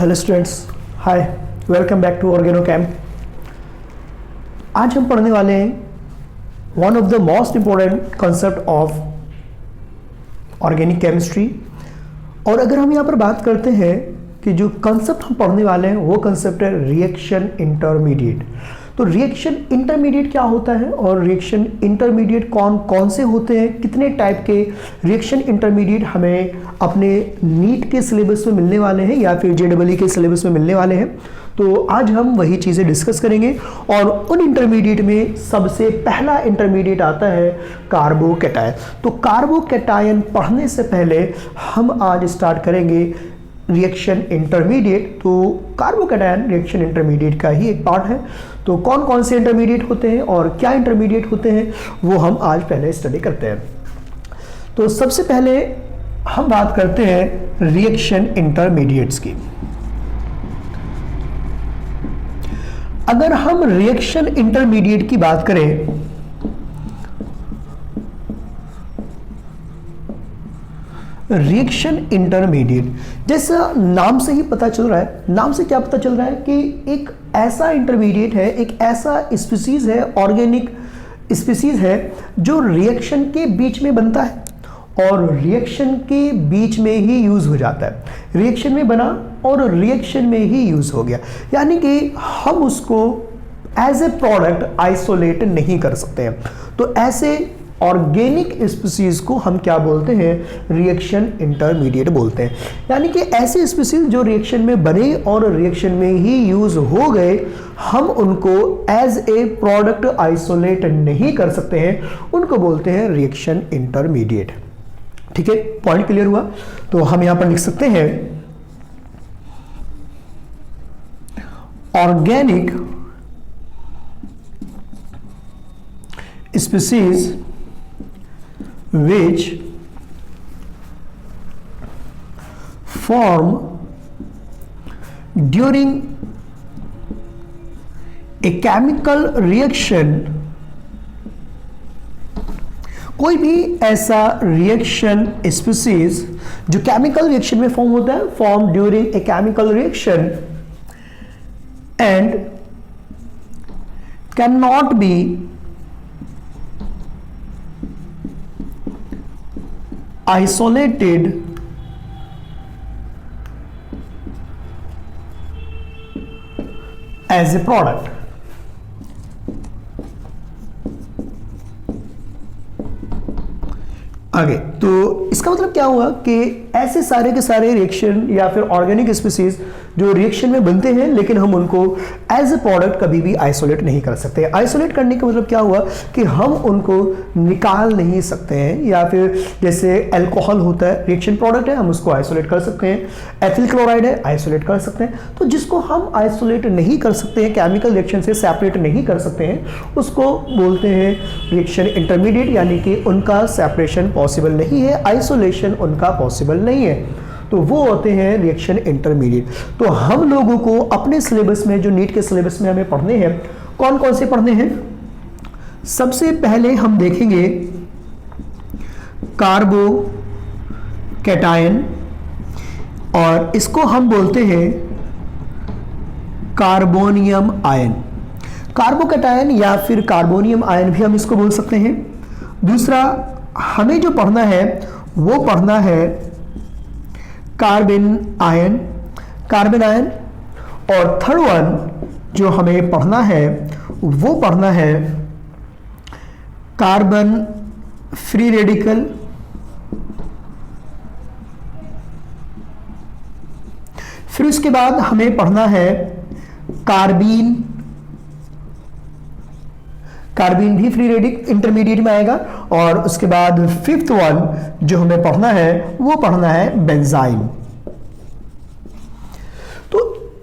Hello students, hi, welcome back to Organochem. आज हम पढ़ने वाले हैं one of the most important concept of organic chemistry. और अगर हम यहाँ पर बात करते हैं कि जो कंसेप्ट हम पढ़ने वाले हैं वो कंसेप्ट है रिएक्शन इंटरमीडिएट। तो रिएक्शन इंटरमीडिएट क्या होता है और रिएक्शन इंटरमीडिएट कौन कौन से होते हैं, कितने टाइप के रिएक्शन इंटरमीडिएट हमें अपने नीट के सिलेबस में मिलने वाले हैं या फिर जेईई के सिलेबस में मिलने वाले हैं। तो आज हम वही चीज़ें डिस्कस करेंगे। और उन इंटरमीडिएट में सबसे पहला इंटरमीडिएट आता है कार्बोकैटायन। तो कार्बोकैटायन पढ़ने से पहले हम आज स्टार्ट करेंगे रिएक्शन इंटरमीडिएट। तो कार्बोकैटायन रिएक्शन इंटरमीडिएट का ही एक पार्ट है। तो कौन कौन से इंटरमीडिएट होते हैं और क्या इंटरमीडिएट होते हैं वो हम आज पहले स्टडी करते हैं। तो सबसे पहले हम बात करते हैं रिएक्शन इंटरमीडिएट्स की। अगर हम रिएक्शन इंटरमीडिएट की बात करें, रिएक्शन इंटरमीडिएट जैसा नाम से ही पता चल रहा है, नाम से क्या पता चल रहा है कि एक ऐसा इंटरमीडिएट है, एक ऐसा स्पीसीज है, ऑर्गेनिक स्पीसीज है जो रिएक्शन के बीच में बनता है और रिएक्शन के बीच में ही यूज हो जाता है। रिएक्शन में बना और रिएक्शन में ही यूज हो गया, यानी कि हम उसको एज ए प्रोडक्ट आइसोलेट नहीं कर सकते हैं। तो ऐसे ऑर्गेनिक स्पीसीज को हम क्या बोलते हैं, रिएक्शन इंटरमीडिएट बोलते हैं। यानी कि ऐसे स्पीसीज जो रिएक्शन में बने और रिएक्शन में ही यूज हो गए, हम उनको एज ए प्रोडक्ट आइसोलेट नहीं कर सकते हैं, उनको बोलते हैं रिएक्शन इंटरमीडिएट। ठीक है, पॉइंट क्लियर हुआ। तो हम यहां पर लिख सकते हैं organic species which form during a chemical reaction। कोई भी ऐसा रिएक्शन स्पीसीज जो केमिकल रिएक्शन में फॉर्म होता है, form during a chemical reaction and can not be isolated as a product। आगे तो इसका मतलब क्या हुआ कि ऐसे सारे के सारे रिएक्शन या फिर ऑर्गेनिक स्पीसीज जो रिएक्शन में बनते हैं लेकिन हम उनको एज ए प्रोडक्ट कभी भी आइसोलेट नहीं कर सकते। आइसोलेट करने का मतलब क्या हुआ कि हम उनको निकाल नहीं सकते हैं, या फिर जैसे अल्कोहल होता है, रिएक्शन प्रोडक्ट है, हम उसको आइसोलेट कर सकते हैं। एथिल क्लोराइड है, आइसोलेट कर सकते हैं। तो जिसको हम आइसोलेट नहीं कर सकते हैं, केमिकल रिएक्शन से सेपरेट नहीं कर सकते हैं, उसको बोलते हैं रिएक्शन इंटरमीडिएट, यानी कि उनका सेपरेशन पॉसिबल नहीं है, आइसोलेशन उनका पॉसिबल नहीं है। तो वो होते हैं रिएक्शन इंटरमीडिएट। तो हम लोगों को अपने सिलेबस में, जो नीट के सिलेबस में हमें पढ़ने हैं, कौन कौन से पढ़ने हैं। सबसे पहले हम देखेंगे कार्बोकैटायन, और इसको हम बोलते हैं कार्बोनियम आयन। कार्बोकैटायन या फिर कार्बोनियम आयन भी हम इसको बोल सकते हैं। दूसरा हमें जो पढ़ना है वो पढ़ना है कार्बन आयन, कार्बन आयन। और थर्ड वन जो हमें पढ़ना है वो पढ़ना है कार्बन फ्री रेडिकल। फिर उसके बाद हमें पढ़ना है कार्बीन। कार्बीन भी फ्री रेडिकल इंटरमीडिएट में आएगा। और उसके बाद फिफ्थ वन जो हमें पढ़ना है वो पढ़ना है बेंजाइम। तो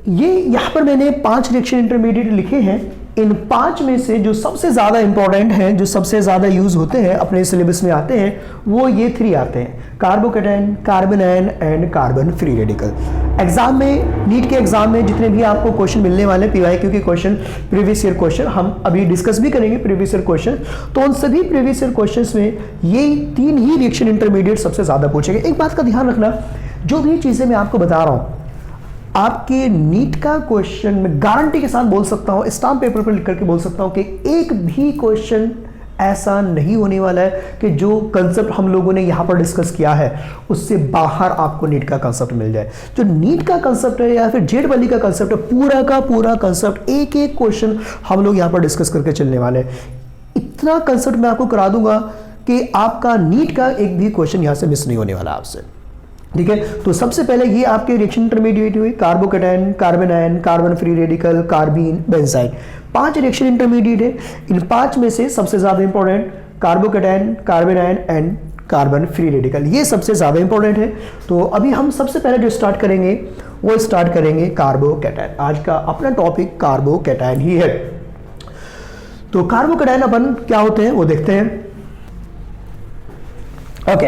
ये यहां पर मैंने 5 रिएक्शन इंटरमीडिएट लिखे हैं। इन 5 में से जो सबसे ज़्यादा इंपॉर्टेंट हैं, जो सबसे ज़्यादा यूज होते हैं, अपने सिलेबस में आते हैं, वो ये 3 आते हैं, carbocation, carbon ion and carbon free radical. Exam में, नीट के एग्जाम में जितने भी आपको क्वेश्चन मिलने वाले पीवाईक्यू के क्वेश्चन, प्रीवियस ईयर क्वेश्चन, हम अभी डिस्कस भी करेंगे प्रीवियस ईयर क्वेश्चन, तो उन सभी प्रीवियस ईयर क्वेश्चंस में ये 3 ही रिएक्शन इंटरमीडिएट सबसे ज़्यादा पूछेंगे। एक बात का ध्यान रखना, जो भी चीज़ें मैं आपको बता रहा हूँ, आपके नीट का क्वेश्चन में गारंटी के साथ बोल सकता हूं, स्टाम्प पेपर पर लिख करके बोल सकता हूं कि एक भी क्वेश्चन ऐसा नहीं होने वाला है कि जो कंसेप्ट हम लोगों ने यहां पर डिस्कस किया है उससे बाहर आपको नीट का कंसेप्ट मिल जाए। जो नीट का कंसेप्ट है या फिर जेड वाली का कंसेप्ट है, पूरा का पूरा कंसेप्ट एक एक क्वेश्चन हम लोग यहां पर डिस्कस करके चलने वाले हैं। इतना कंसेप्ट मैं आपको करा दूंगा कि आपका नीट का एक भी क्वेश्चन यहां से मिस नहीं होने वाला आपसे। ठीक है, तो सबसे पहले ये आपके रिएक्शन इंटरमीडिएट हुए, carbocation, carbon ion, carbon free radical, carbene, benzene, 5 reaction intermediate है। इन 5 में से सबसे ज्यादा important carbocation, carbon ion and carbon free radical, ये सबसे ज्यादा इंपॉर्टेंट है। तो अभी हम सबसे पहले जो स्टार्ट करेंगे वो स्टार्ट करेंगे कार्बोकेटायन। आज का अपना टॉपिक कार्बोकेटायन ही है। तो कार्बोकेटायन अपन क्या होते हैं वो देखते हैं। ओके,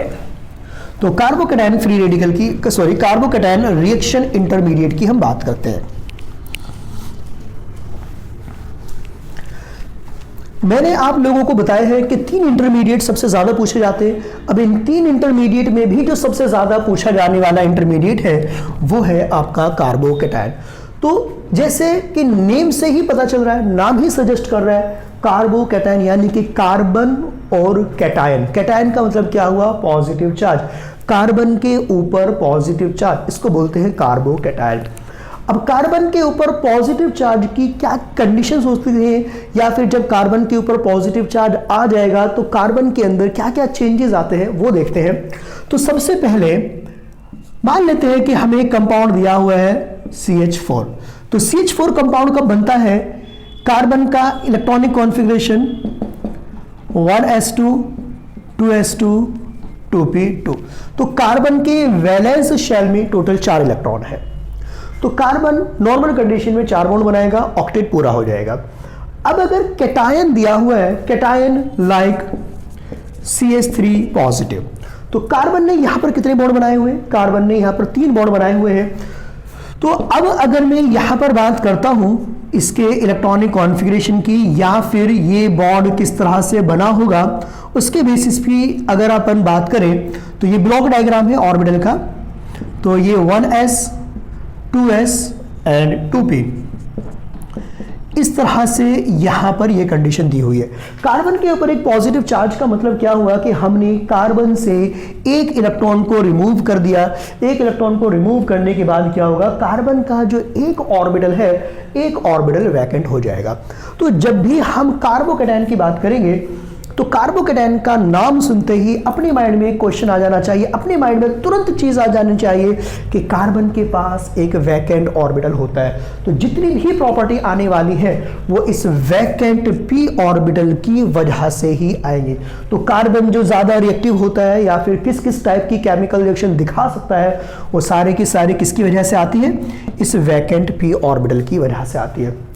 तो कार्बोकेटायन फ्री रेडिकल की कार्बोकेटायन रिएक्शन इंटरमीडिएट की हम बात करते हैं। मैंने आप लोगों को बताया है कि 3 इंटरमीडिएट सबसे ज्यादा पूछे जाते हैं। अब इन 3 इंटरमीडिएट में भी जो सबसे ज्यादा पूछा जाने वाला इंटरमीडिएट है वो है आपका कार्बोकेटायन। तो जैसे कि नेम से ही पता चल रहा है, नाम ही सजेस्ट कर रहा है, कार्बोकेटायन यानी कि कार्बन और कैटायन। कैटायन का मतलब क्या हुआ? पॉजिटिव चार्ज, कार्बन के ऊपर पॉजिटिव चार्ज, इसको बोलते हैं कार्बोकेटायन। अब कार्बन के ऊपर पॉजिटिव चार्ज की क्या कंडीशंस होती हैं, या फिर जब कार्बन के ऊपर पॉजिटिव चार्ज आ जाएगा तो कार्बन के अंदर क्या क्या चेंजेस आते हैं वो देखते हैं। तो सबसे पहले मान लेते हैं कि हमें कंपाउंड दिया हुआ है CH4। तो CH4 कंपाउंड कब बनता है? कार्बन का electronic configuration 1s2 2s2 2p2। तो कार्बन के वैलेंस शेल में टोटल 4 इलेक्ट्रॉन है। तो कार्बन नॉर्मल कंडीशन में 4 बॉन्ड बनाएगा, ऑक्टेट पूरा हो जाएगा। अब अगर कैटायन दिया हुआ है, कैटायन लाइक CH3 पॉजिटिव, तो कार्बन ने यहां पर कितने बॉन्ड बनाए हुए हैं? कार्बन ने यहां पर 3 बॉन्ड बनाए हुए हैं। तो अब अगर मैं यहां पर बात करता हूं इसके इलेक्ट्रॉनिक कॉन्फ़िगरेशन की, या फिर ये बॉन्ड किस तरह से बना होगा, उसके बेसिस भी अगर अपन बात करें तो ये ब्लॉक डायग्राम है ऑर्बिटल का। तो ये 1s 2s एंड 2p, इस तरह से यहां पर यह कंडीशन दी हुई है। कार्बन के ऊपर एक पॉजिटिव चार्ज का मतलब क्या हुआ कि हमने कार्बन से एक इलेक्ट्रॉन को रिमूव कर दिया। एक इलेक्ट्रॉन को रिमूव करने के बाद क्या होगा? कार्बन का जो एक ऑर्बिटल है, एक ऑर्बिटल वैकेंट हो जाएगा। तो जब भी हम कार्बोकेटायन की बात करेंगे तो कार्बोकेटायन का नाम सुनते ही अपने माइंड में क्वेश्चन आ जाना चाहिए, अपने माइंड में तुरंत चीज आ जानी चाहिए कि कार्बन के पास एक वैकेंट ऑर्बिटल होता है। तो जितनी भी प्रॉपर्टी आने वाली है वो इस वैकेंट p ऑर्बिटल की वजह से ही आएंगे। तो कार्बन जो ज्यादा रिएक्टिव होता है या फिर किस किस टाइप की केमिकल रिएक्शन दिखा सकता है, वो सारे की सारी किसकी वजह से आती है? इस वैकेंट p ऑर्बिटल की वजह से आती है।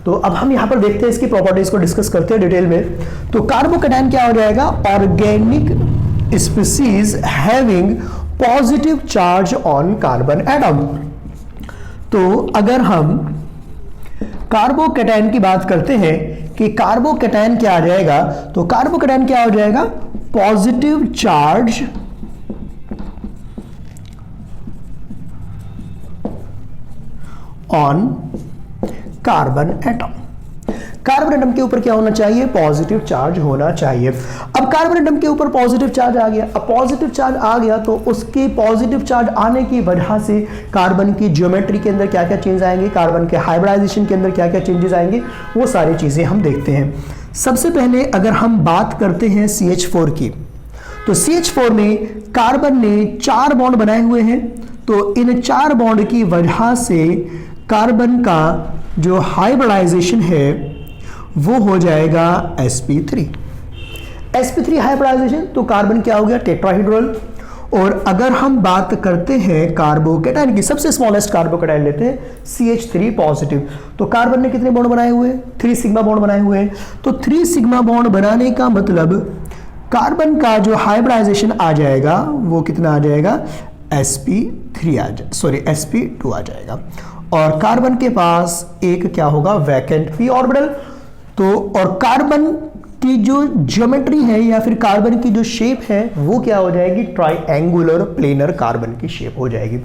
तो अब हम यहां पर देखते हैं, इसकी प्रॉपर्टीज को डिस्कस करते हैं डिटेल में। तो कार्बोकेटायन क्या हो जाएगा? Organic species having positive charge on carbon atom. तो अगर हम कार्बोकेटायन की बात करते हैं कि कार्बोकेटायन क्या आ जाएगा, तो कार्बोकेटायन क्या हो जाएगा? Positive charge on carbon atom. Carbon atom के ऊपर क्या होना चाहिए? पॉजिटिव चार्ज होना चाहिए। अब कार्बन एटम के ऊपर पॉजिटिव चार्ज आ गया। अब पॉजिटिव चार्ज आ गया तो उसके पॉजिटिव चार्ज आने की वजह से कार्बन की ज्योमेट्री के अंदर क्या क्या चेंज आएंगे, कार्बन के हाइब्रिडाइजेशन के अंदर क्या क्या चेंजेस आएंगे, वो सारी चीजें हम देखते हैं। सबसे पहले अगर हम बात करते हैं CH4 की, तो CH4 में कार्बन ने 4 बॉन्ड बनाए हुए हैं। तो इन 4 बॉन्ड की वजह से कार्बन का जो हाइब्रिडाइजेशन है वो हो जाएगा sp3। sp3 हाइब्रिडाइजेशन, तो कार्बन क्या हो गया? टेट्राहेड्रल। और अगर हम बात करते हैं कार्बोकेटायन की, सबसे स्मॉलेस्ट कार्बोकेटायन लेते हैं CH3 पॉजिटिव, तो कार्बन ने कितने बॉन्ड बनाए हुए हैं? 3 सिग्मा बॉन्ड बनाए हुए हैं। तो 3 सिग्मा बॉन्ड बनाने का मतलब कार्बन का जो हाइब्रिडाइजेशन आ जाएगा वो कितना आ जाएगा? sp2 आ जाएगा। और कार्बन के पास एक क्या होगा? Vacant p orbital. तो और कार्बन की जो ज्योमेट्री है या फिर कार्बन की जो शेप है वो क्या हो जाएगी? ट्राइएंगुलर प्लेनर कार्बन की शेप हो जाएगी।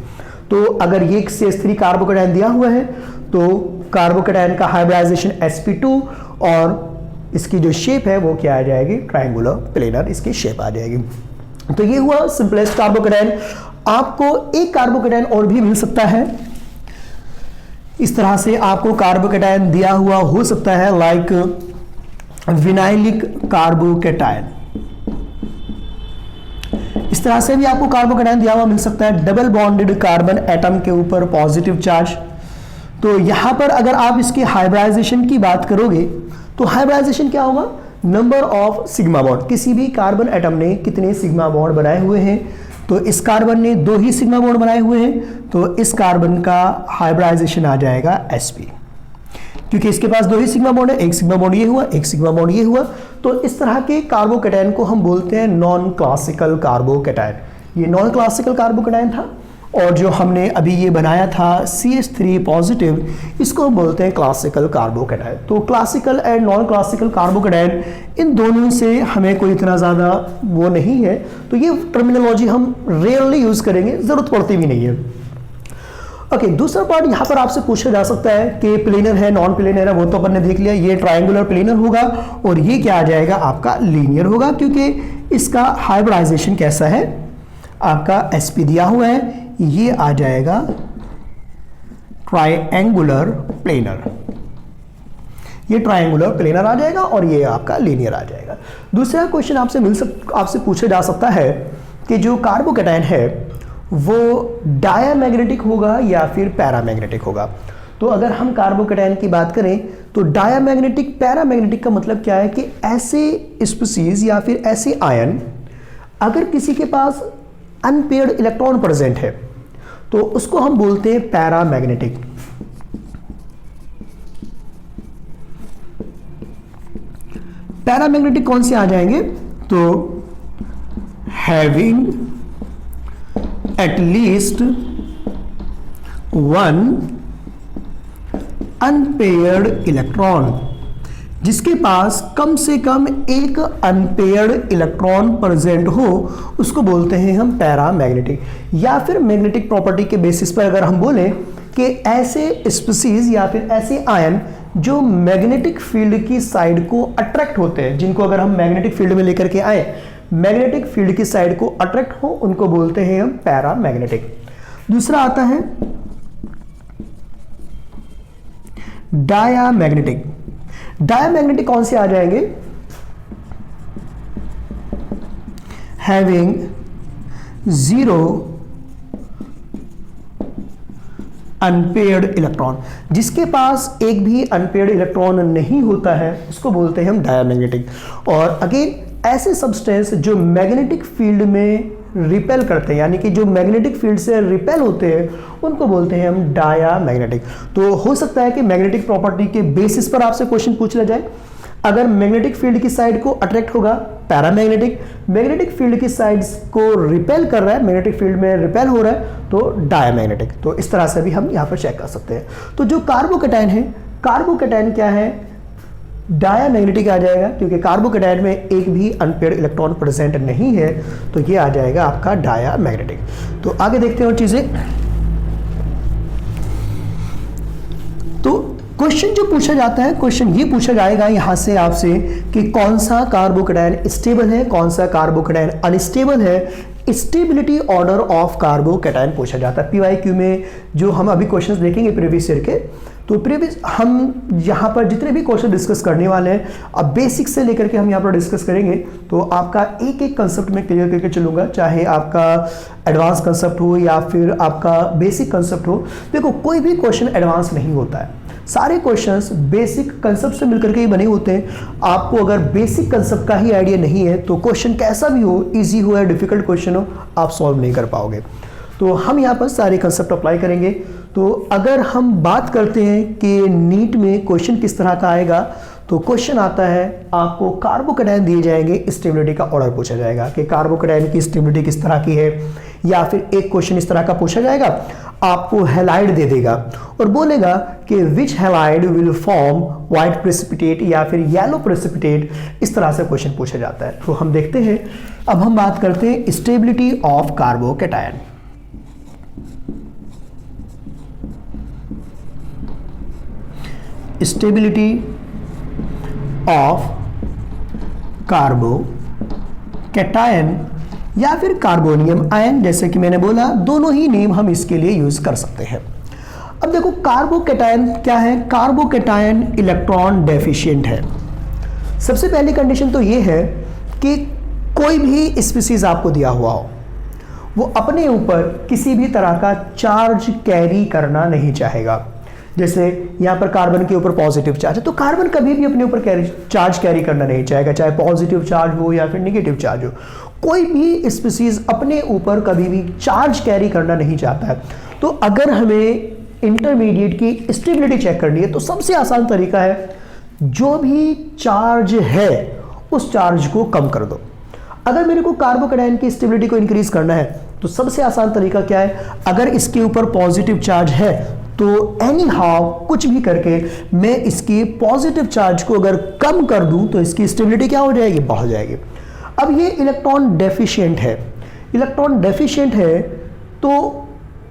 तो अगर ये CH3 कार्बोकेटायन दिया हुआ है तो कार्बोकेटायन का हाइब्रिडाइजेशन sp2 और इसकी जो शेप है वो क्या आ जाएगी, ट्रायंगुलर प्लेनर इसकी शेप आ जाएगी। तो ये हुआ सिंपलेस्ट कार्बोकेटायन। आपको एक कार्बोकेटायन और भी मिल सकता है, इस तरह से आपको कार्बोकेटायन दिया हुआ हो सकता है, लाइक विनाइलिक कार्बोकेटायन, इस तरह से भी आपको कार्बोकेटायन दिया हुआ मिल सकता है, डबल बॉन्डेड कार्बन एटम के ऊपर पॉजिटिव चार्ज। तो यहां पर अगर आप इसके हाइब्रिडाइजेशन की बात करोगे तो हाइब्रिडाइजेशन क्या होगा, नंबर ऑफ सिग्मा बॉन्ड, किसी भी कार्बन एटम ने कितने सिग्मा बॉन्ड बनाए हुए हैं, तो इस कार्बन ने 2 ही सिग्मा बॉन्ड बनाए हुए हैं, तो इस कार्बन का हाइब्रिडाइजेशन आ जाएगा sp, क्योंकि इसके पास 2 ही सिग्मा बॉन्ड है, एक सिग्मा बॉन्ड ये हुआ, एक सिग्मा बॉन्ड ये हुआ। तो इस तरह के कार्बोकेटायन को हम बोलते हैं नॉन क्लासिकल कार्बोकेटायन। ये नॉन क्लासिकल कार्बोकेटायन था, और जो हमने अभी ये बनाया था CH3 पॉजिटिव, इसको हम बोलते हैं क्लासिकल कार्बोकेटायन। तो classical and non classical carbocation, इन दोनों से हमें कोई इतना ज़्यादा वो नहीं है, तो ये टर्मिनोलॉजी हम रेयरली यूज़ करेंगे, ज़रूरत पड़ती भी नहीं है। ओके, दूसरा पार्ट यहाँ पर आपसे पूछा जा सकता है कि प्लेनर है नॉन प्लेनर है, वो तो अपन ने देख लिया, ये ट्रायंगुलर प्लेनर होगा और ये क्या आ जाएगा आपका लीनियर होगा, क्योंकि इसका हाइब्रिडाइजेशन कैसा है, आपका sp दिया हुआ है, ये आ जाएगा ट्रायंगुलर प्लेनर, ये ट्रायंगुलर प्लेनर आ जाएगा और ये आपका लीनियर आ जाएगा। दूसरा क्वेश्चन आपसे पूछा जा सकता है कि जो कार्बोकेटायन है वो डायामैग्नेटिक होगा या फिर पैरामैग्नेटिक होगा। तो अगर हम कार्बोकेटायन की बात करें तो डायामैग्नेटिक पैरामैग्नेटिक का मतलब क्या है कि ऐसे स्पीसीज या फिर ऐसे आयन अगर किसी के पास अनपेयर्ड इलेक्ट्रॉन प्रेजेंट है तो उसको हम बोलते हैं पैरामैग्नेटिक। पैरामैग्नेटिक कौन से आ जाएंगे, तो having at least one unpaired electron, जिसके पास कम से कम एक अनपेयर्ड इलेक्ट्रॉन प्रेजेंट हो, उसको बोलते हैं हम पैरामैग्नेटिक। या फिर मैग्नेटिक प्रॉपर्टी के बेसिस पर अगर हम बोलें कि ऐसे स्पीसीज या फिर ऐसे आयन जो मैग्नेटिक फील्ड की साइड को अट्रैक्ट होते हैं, जिनको अगर हम मैग्नेटिक फील्ड में लेकर के आए, मैग्नेटिक फील्ड की साइड को अट्रैक्ट हो, उनको बोलते हैं हम पैरामैग्नेटिक। दूसरा आता है डायामैग्नेटिक। डायामैग्नेटिक कौन से आ जाएंगे, हैविंग जीरो अनपेयर्ड इलेक्ट्रॉन, जिसके पास एक भी अनपेयर्ड इलेक्ट्रॉन नहीं होता है, उसको बोलते हैं हम डायामैग्नेटिक। और अगेन ऐसे सब्सटेंस जो मैग्नेटिक फील्ड में रिपेल करते हैं, यानी कि जो मैग्नेटिक फील्ड से रिपेल होते हैं, उनको बोलते हैं हम डायामैग्नेटिक। तो हो सकता है कि मैग्नेटिक प्रॉपर्टी के बेसिस पर आपसे क्वेश्चन पूछ लिया जाए। अगर मैग्नेटिक फील्ड की साइड को अट्रैक्ट होगा पैरामैग्नेटिक, मैग्नेटिक फील्ड की साइड्स को रिपेल कर रहा है, मैग्नेटिक फील्ड में रिपेल हो रहा है, तो डायामैग्नेटिक। तो इस तरह से भी हम यहाँ पर चेक कर सकते हैं। तो जो कार्बोकेटायन है, कार्बोकेटायन क्या है, डायामैग्नेटिक आ जाएगा, क्योंकि कार्बोकेटायन में एक भी अनपेयर्ड इलेक्ट्रॉन प्रेजेंट नहीं है, तो ये आ जाएगा आपका डायामैग्नेटिक। तो आगे देखते हैं और चीजें। तो क्वेश्चन जो पूछा जाता है, क्वेश्चन ये पूछा जाएगा यहां से आपसे कि कौन सा कार्बोकेटायन स्टेबल है, कौन सा कार्बोकेटायन अनस्टेबल है। स्टेबिलिटी ऑर्डर ऑफ कार्बोकेटायन पूछा जाता है PYQ में। जो हम अभी क्वेश्चंस देखेंगे प्रीवियस ईयर के, तो प्रीवियस हम यहाँ पर जितने भी क्वेश्चन डिस्कस करने वाले हैं, अब बेसिक से लेकर के हम यहाँ पर डिस्कस करेंगे, तो आपका एक एक कंसेप्ट में क्लियर करके चलूंगा, चाहे आपका एडवांस कंसेप्ट हो या फिर आपका बेसिक कंसेप्ट हो। देखो, कोई भी क्वेश्चन एडवांस नहीं होता है, सारे क्वेश्चंस बेसिक कंसेप्ट से मिलकर के ही बने होते हैं। आपको अगर बेसिक कंसेप्ट का ही आइडिया नहीं है तो क्वेश्चन कैसा भी हो, इजी हो या डिफिकल्ट क्वेश्चन हो, आप सॉल्व नहीं कर पाओगे। तो हम यहाँ पर सारे कंसेप्ट अप्लाई करेंगे। तो अगर हम बात करते हैं कि नीट में क्वेश्चन किस तरह का आएगा, तो क्वेश्चन आता है, आपको कार्बोकेटायन दिए जाएंगे, स्टेबिलिटी का ऑर्डर पूछा जाएगा कि कार्बोकेटायन की स्टेबिलिटी किस तरह की है, या फिर एक क्वेश्चन इस तरह का पूछा जाएगा, आपको हैलाइड दे देगा और बोलेगा कि which halide will form white precipitate या फिर येलो प्रेसिपिटेट। इस तरह से क्वेश्चन पूछा जाता है। तो हम देखते हैं, अब हम बात करते हैं stability of carbocation. Stability of carbocation या फिर कार्बोनियम आयन, जैसे कि मैंने बोला दोनों ही नेम हम इसके लिए यूज कर सकते हैं। अब देखो कार्बोकैटायन क्या है, कार्बोकैटायन इलेक्ट्रॉन डेफिशिएंट है। सबसे पहली कंडीशन तो ये है कि कोई भी स्पीसीज आपको दिया हुआ हो वो अपने ऊपर किसी भी तरह का चार्ज कैरी करना नहीं चाहेगा। जैसे यहाँ पर कार्बन के ऊपर पॉजिटिव चार्ज है तो कार्बन कभी भी अपने ऊपर चार्ज कैरी करना नहीं चाहेगा, चाहे पॉजिटिव चार्ज हो या फिर नेगेटिव चार्ज हो। कोई भी स्पीसीज अपने ऊपर कभी भी चार्ज कैरी करना नहीं चाहता है। तो अगर हमें इंटरमीडिएट की स्टेबिलिटी चेक करनी है तो सबसे आसान तरीका है जो भी चार्ज है उस चार्ज को कम कर दो। अगर मेरे को कार्बोकैटायन की स्टेबिलिटी को इंक्रीज करना है तो सबसे आसान तरीका क्या है, अगर इसके ऊपर पॉजिटिव चार्ज है तो एनी हाउ कुछ भी करके मैं इसकी पॉजिटिव चार्ज को अगर कम कर दूं तो इसकी स्टेबिलिटी क्या हो जाएगी, बढ़ जाएगी। अब ये इलेक्ट्रॉन डेफिशिएंट है, इलेक्ट्रॉन डेफिशिएंट है तो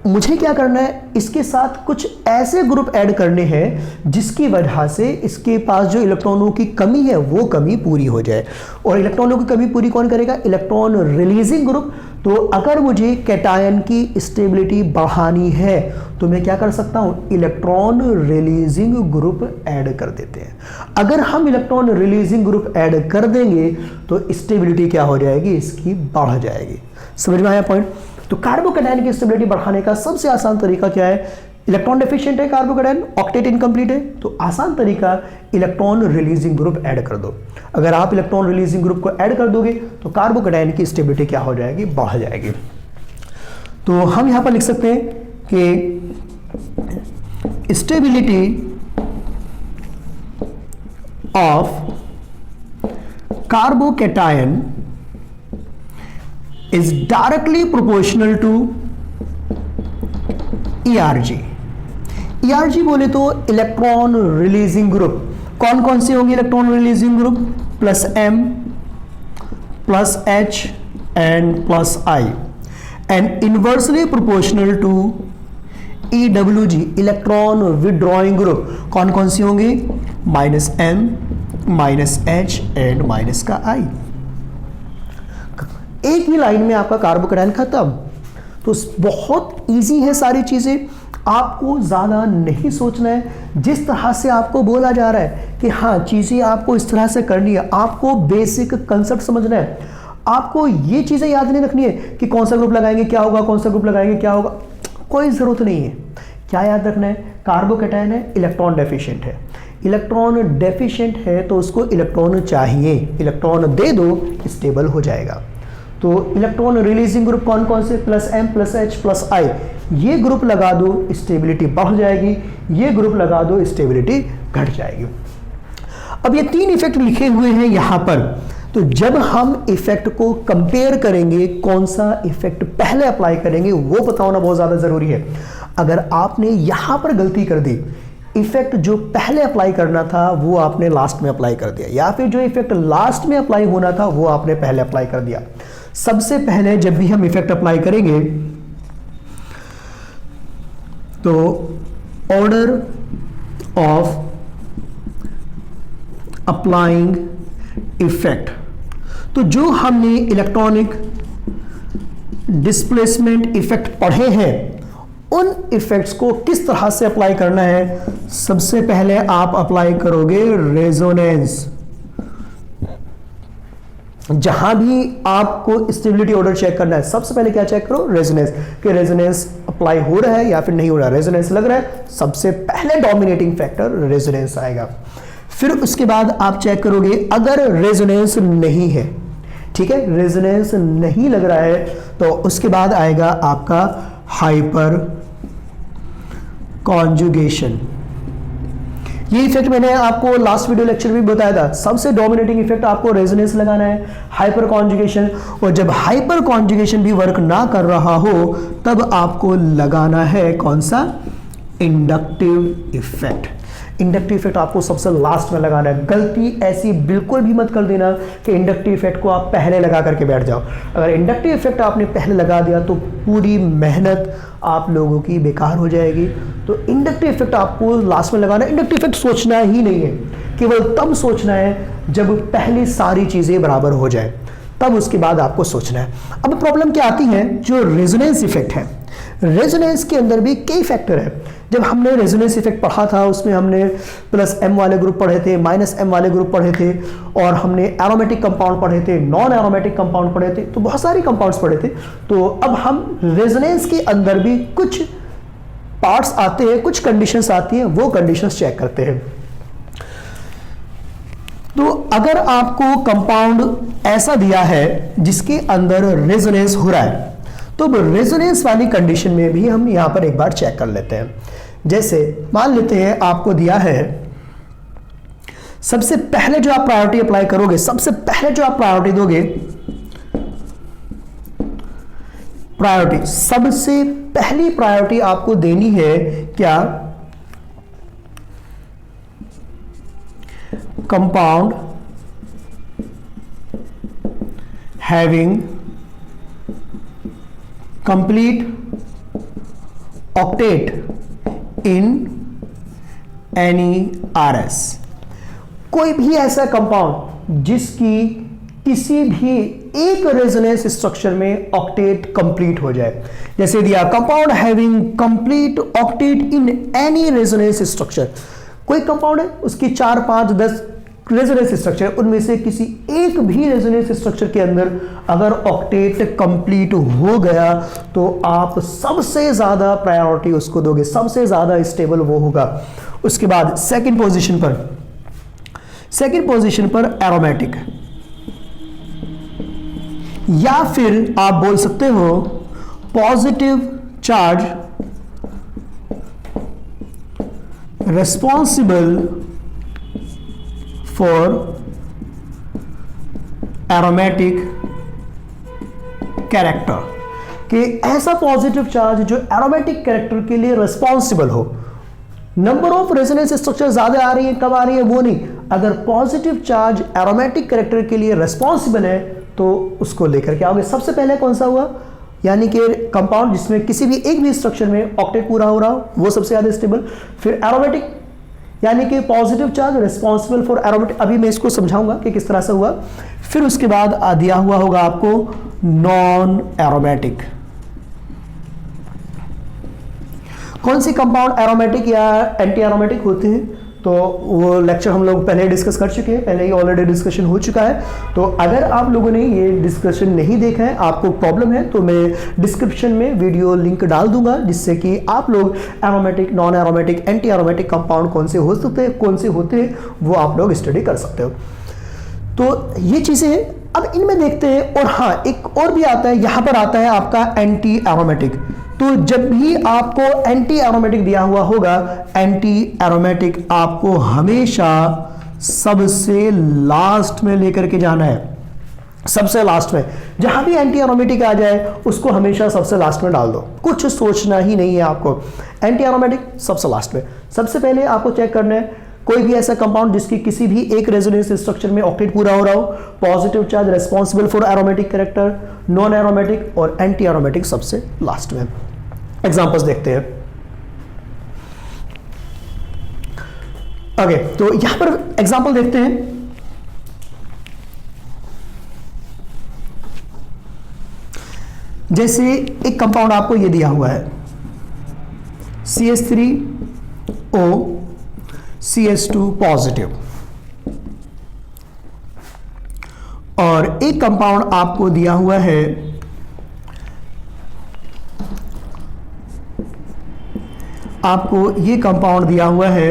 मुझे क्या करना है, इसके साथ कुछ ऐसे ग्रुप ऐड करने हैं जिसकी वजह से इसके पास जो इलेक्ट्रॉनों की कमी है वो कमी पूरी हो जाए। और इलेक्ट्रॉनों की कमी पूरी कौन करेगा, इलेक्ट्रॉन रिलीजिंग ग्रुप। तो अगर मुझे कैटायन की स्टेबिलिटी बढ़ानी है तो मैं क्या कर सकता हूं, इलेक्ट्रॉन रिलीजिंग ग्रुप ऐड कर देते हैं। अगर हम इलेक्ट्रॉन रिलीजिंग ग्रुप ऐड कर देंगे तो स्टेबिलिटी क्या हो जाएगी, इसकी बढ़ जाएगी। समझ में आया पॉइंट। तो कार्बोकैटायन की स्टेबिलिटी बढ़ाने का सबसे आसान तरीका क्या है, इलेक्ट्रॉन डेफिशिएंट है कार्बोकैटायन, ऑक्टेट इनकम्प्लीट है, तो आसान तरीका इलेक्ट्रॉन रिलीजिंग ग्रुप ऐड कर दो। अगर आप इलेक्ट्रॉन रिलीजिंग ग्रुप को ऐड कर दोगे तो कार्बोकैटायन की स्टेबिलिटी क्या हो जाएगी, बढ़ जाएगी। तो हम यहां पर लिख सकते हैं कि stability of carbocation is directly proportional to ERG। ERG बोले तो इलेक्ट्रॉन रिलीजिंग ग्रुप, कौन कौन से होंगे electron releasing group, plus M plus H and plus I, and inversely proportional to EWG electron withdrawing group, कौन कौन से होंगे, minus M minus H and minus का I। एक ही लाइन में आपका कार्बोकैटायन खत्म। तो बहुत इजी है सारी चीजें, आपको ज्यादा नहीं सोचना है। जिस तरह से आपको बोला जा रहा है कि हाँ चीजें आपको इस तरह से करनी है, आपको बेसिक कंसेप्ट समझना है, आपको ये चीजें याद नहीं रखनी है कि कौन सा ग्रुप लगाएंगे क्या होगा, कौन सा ग्रुप लगाएंगे क्या होगा, कोई जरूरत नहीं है। क्या याद रखना है, कार्बोकैटायन है, इलेक्ट्रॉन डेफिशिएंट है। इलेक्ट्रॉन डेफिशिएंट है तो उसको इलेक्ट्रॉन चाहिए, इलेक्ट्रॉन दे दो स्टेबल हो जाएगा। तो इलेक्ट्रॉन रिलीजिंग ग्रुप कौन कौन से, plus M plus H plus I, ये ग्रुप लगा दो स्टेबिलिटी बढ़ जाएगी, ये ग्रुप लगा दो स्टेबिलिटी घट जाएगी। अब ये तीन इफेक्ट लिखे हुए हैं यहां पर, तो जब हम इफेक्ट को कंपेयर करेंगे कौन सा इफेक्ट पहले अप्लाई करेंगे वो पता होना बहुत ज्यादा जरूरी है। अगर आपने यहां पर गलती कर दी, इफेक्ट जो पहले अप्लाई करना था वो आपने लास्ट में अप्लाई कर दिया, या फिर जो इफेक्ट लास्ट में अप्लाई होना था वो आपने पहले अप्लाई कर दिया। सबसे पहले जब भी हम इफेक्ट अप्लाई करेंगे तो ऑर्डर ऑफ अप्लाइंग इफेक्ट, तो जो हमने इलेक्ट्रॉनिक डिस्प्लेसमेंट इफेक्ट पढ़े हैं उन इफेक्ट्स को किस तरह से अप्लाई करना है। सबसे पहले आप अप्लाई करोगे रेजोनेंस। जहां भी आपको स्टेबिलिटी ऑर्डर चेक करना है सबसे पहले क्या चेक करो, रेजोनेंस, कि रेजोनेंस अप्लाई हो रहा है या फिर नहीं हो रहा है। रेजोनेंस लग रहा है, सबसे पहले डोमिनेटिंग फैक्टर रेजोनेंस आएगा। फिर उसके बाद आप चेक करोगे अगर रेजोनेंस नहीं है, ठीक है, रेजोनेंस नहीं लग रहा है तो उसके बाद आएगा आपका हाइपर कॉन्जुगेशन। ये इफेक्ट मैंने आपको लास्ट वीडियो लेक्चर में बताया था, सबसे डोमिनेटिंग इफेक्ट आपको रेजोनेंस लगाना है, हाइपर कॉन्जुगेशन। और जब हाइपर कॉन्जुगेशन भी वर्क ना कर रहा हो तब आपको लगाना है कौन सा, इंडक्टिव इफेक्ट। इंडक्टिव इफेक्ट आपको सबसे लास्ट में लगाना है। गलती ऐसी बिल्कुल भी मत कर देना कि इंडक्टिव इफेक्ट को आप पहले लगा करके बैठ जाओ। अगर इंडक्टिव इफेक्ट आपने पहले लगा दिया तो पूरी मेहनत आप लोगों की बेकार हो जाएगी। तो इंडक्टिव इफेक्ट आपको लास्ट में लगाना है। इंडक्टिव इफेक्ट सोचना ही नहीं है, केवल तब सोचना है जब पहली सारी चीज़ें बराबर हो जाए, तब उसके बाद आपको सोचना है। अब प्रॉब्लम क्या आती है, जो रेजोनेंस इफेक्ट है, रेजोनेंस के अंदर भी कई फैक्टर है। जब हमने रेजोनेंस इफेक्ट पढ़ा था उसमें हमने प्लस एम वाले ग्रुप पढ़े थे, माइनस एम वाले ग्रुप पढ़े थे, और हमने एरोमेटिक कंपाउंड पढ़े थे, नॉन एरोमेटिक कंपाउंड पढ़े थे, तो बहुत सारे कंपाउंड्स पढ़े थे। तो अब हम रेजोनेंस के अंदर भी कुछ पार्ट्स आते हैं, कुछ कंडीशंस आती हैं, वो कंडीशंस चेक करते हैं। तो अगर आपको कंपाउंड ऐसा दिया है जिसके अंदर रेजोनेंस हो रहा है, तो रेजोनेंस वाली कंडीशन में भी हम यहां पर एक बार चेक कर लेते हैं। जैसे मान लेते हैं आपको दिया है, सबसे पहले जो आप प्रायोरिटी अप्लाई करोगे, सबसे पहले जो आप प्रायोरिटी दोगे, प्रायोरिटी सबसे पहली प्रायोरिटी आपको देनी है क्या, compound having complete octet in any RS। कोई भी ऐसा कंपाउंड जिसकी किसी भी एक रेजोनेंस स्ट्रक्चर में ऑक्टेट कंप्लीट हो जाए। जैसे दिया compound having complete octet in any resonance structure, कोई कंपाउंड है उसकी 4, 5, 10 रेजोनेंस स्ट्रक्चर, उनमें से किसी एक भी रेजोनेंस स्ट्रक्चर के अंदर अगर ऑक्टेट कंप्लीट हो गया तो आप सबसे ज्यादा प्रायोरिटी उसको दोगे, सबसे ज्यादा स्टेबल वो होगा। उसके बाद सेकंड पोजीशन पर एरोमेटिक, या फिर आप बोल सकते हो positive charge responsible for aromatic character, कि ऐसा पॉजिटिव चार्ज जो एरोमेटिक कैरेक्टर के लिए रिस्पॉन्सिबल हो। नंबर ऑफ रेजोनेंस स्ट्रक्चर ज्यादा आ रही है, कब आ रही है वो नहीं, अगर पॉजिटिव चार्ज एरोमेटिक कैरेक्टर के लिए रिस्पॉन्सिबल है तो उसको लेकर के आओगे। सबसे पहले कौन सा हुआ, यानी कि कंपाउंड जिसमें किसी भी एक भी स्ट्रक्चर में ऑक्टेट पूरा हो रहा हो, वो सबसे ज्यादा स्टेबल। फिर एरोमेटिक, यानी कि positive charge responsible for aromatic, अभी मैं इसको समझाऊंगा कि किस तरह से हुआ। फिर उसके बाद दिया हुआ होगा आपको नॉन एरोमेटिक। कौन सी कंपाउंड एरोमेटिक या एंटी एरोमेटिक होते हैं, तो वो लेक्चर हम लोग पहले डिस्कस कर चुके हैं, पहले ही ऑलरेडी डिस्कशन हो चुका है। तो अगर आप लोगों ने ये डिस्कशन नहीं देखा है, आपको प्रॉब्लम है, तो मैं डिस्क्रिप्शन में वीडियो लिंक डाल दूंगा, जिससे कि आप लोग aromatic, non aromatic, anti aromatic compound कौन से हो सकते हैं, कौन से होते हैं, वो आप लोग स्टडी कर सकते हो। तो ये चीज़ें हैं, अब इनमें देखते हैं। और हाँ, एक और भी आता है, यहाँ पर आता है आपका एंटी एरोमेटिक। तो जब भी आपको एंटी एरोमेटिक दिया हुआ होगा, एंटी एरोमेटिक आपको हमेशा सबसे लास्ट में लेकर के जाना है, सबसे लास्ट में। जहां भी एंटी एरोमेटिक आ जाए उसको हमेशा सबसे लास्ट में डाल दो, कुछ सोचना ही नहीं है आपको। एंटी एरोमेटिक सबसे लास्ट में। सबसे पहले आपको चेक करना है कोई भी ऐसा कंपाउंड जिसकी किसी भी एक रेजोनेंस स्ट्रक्चर में ऑक्टेट पूरा हो रहा हो, positive charge responsible for aromatic character, non aromatic और एंटी एरोमेटिक सबसे लास्ट में। एग्जांपल्स देखते हैं। ओके, तो यहां पर एग्जांपल देखते हैं। जैसे एक कंपाउंड आपको ये दिया हुआ है CH3O CH2 पॉजिटिव, और एक कंपाउंड आपको दिया हुआ है ये कंपाउंड दिया हुआ है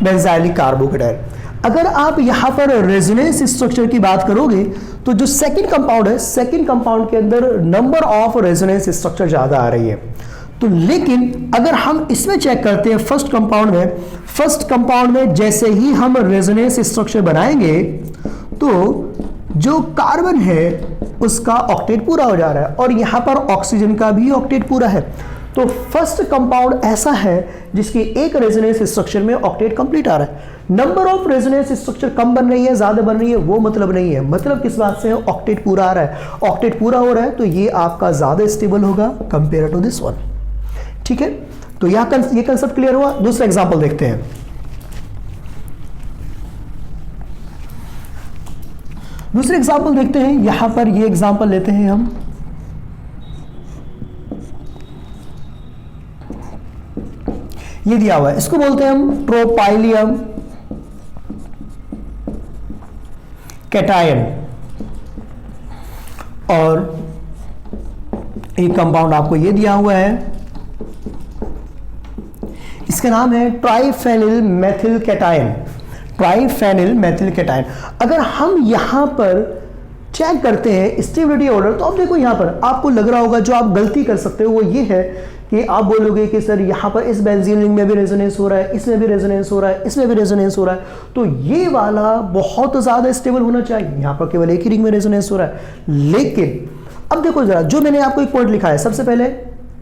बेंजाइलिक कार्बोकेटाइल। अगर आप यहां पर रेजोनेंस स्ट्रक्चर की बात करोगे तो जो सेकंड कंपाउंड है, सेकंड कंपाउंड के अंदर नंबर ऑफ रेजोनेंस स्ट्रक्चर ज्यादा आ रही है। तो लेकिन अगर हम इसमें चेक करते हैं फर्स्ट कंपाउंड में जैसे ही हम रेजोनेंस स्ट्रक्चर बनाएंगे तो जो कार्बन है उसका ऑक्टेट पूरा हो जा रहा है, और यहां पर ऑक्सीजन का भी ऑक्टेट पूरा है। तो फर्स्ट कंपाउंड ऐसा है जिसकी एक रेजोनेंस स्ट्रक्चर में ऑक्टेट कंप्लीट आ रहा है। नंबर ऑफ रेजोनेंस स्ट्रक्चर कम बन रही है, ज्यादा बन रही है, वो मतलब नहीं है। मतलब किस बात से है? ऑक्टेट पूरा आ रहा है। ऑक्टेट पूरा हो रहा है तो ये आपका ज्यादा स्टेबल होगा कंपेयर टू दिस वन। ठीक है, तो ये कंसेप्ट क्लियर हुआ। दूसरा एग्जांपल देखते हैं। दूसरे एग्जांपल देखते हैं। यहां पर ये एग्जांपल लेते हैं हम। ये दिया हुआ है, इसको बोलते हैं हम ट्रोपाइलियम कैटायन, और एक कंपाउंड आपको ये दिया हुआ है, इसका नाम है triphenyl methyl cation. Triphenyl methyl cation. अगर हम यहां पर चेक करते हैं स्टेबिलिटी ऑर्डर, तो अब देखो यहां पर आपको लग रहा होगा, जो आप गलती कर सकते हो वो ये है कि आप बोलोगे कि सर यहां पर इस बेंजीन रिंग में भी रेजोनेंस हो रहा है, इसमें भी रेजोनेंस हो रहा है, इसमें भी रेजोनेंस हो रहा है, तो ये वाला बहुत ज्यादा स्टेबल होना चाहिए। यहां पर केवल एक ही रिंग में रेजोनेंस हो रहा है। लेकिन अब देखो जरा, जो मैंने आपको एक पॉइंट लिखा है, सबसे पहले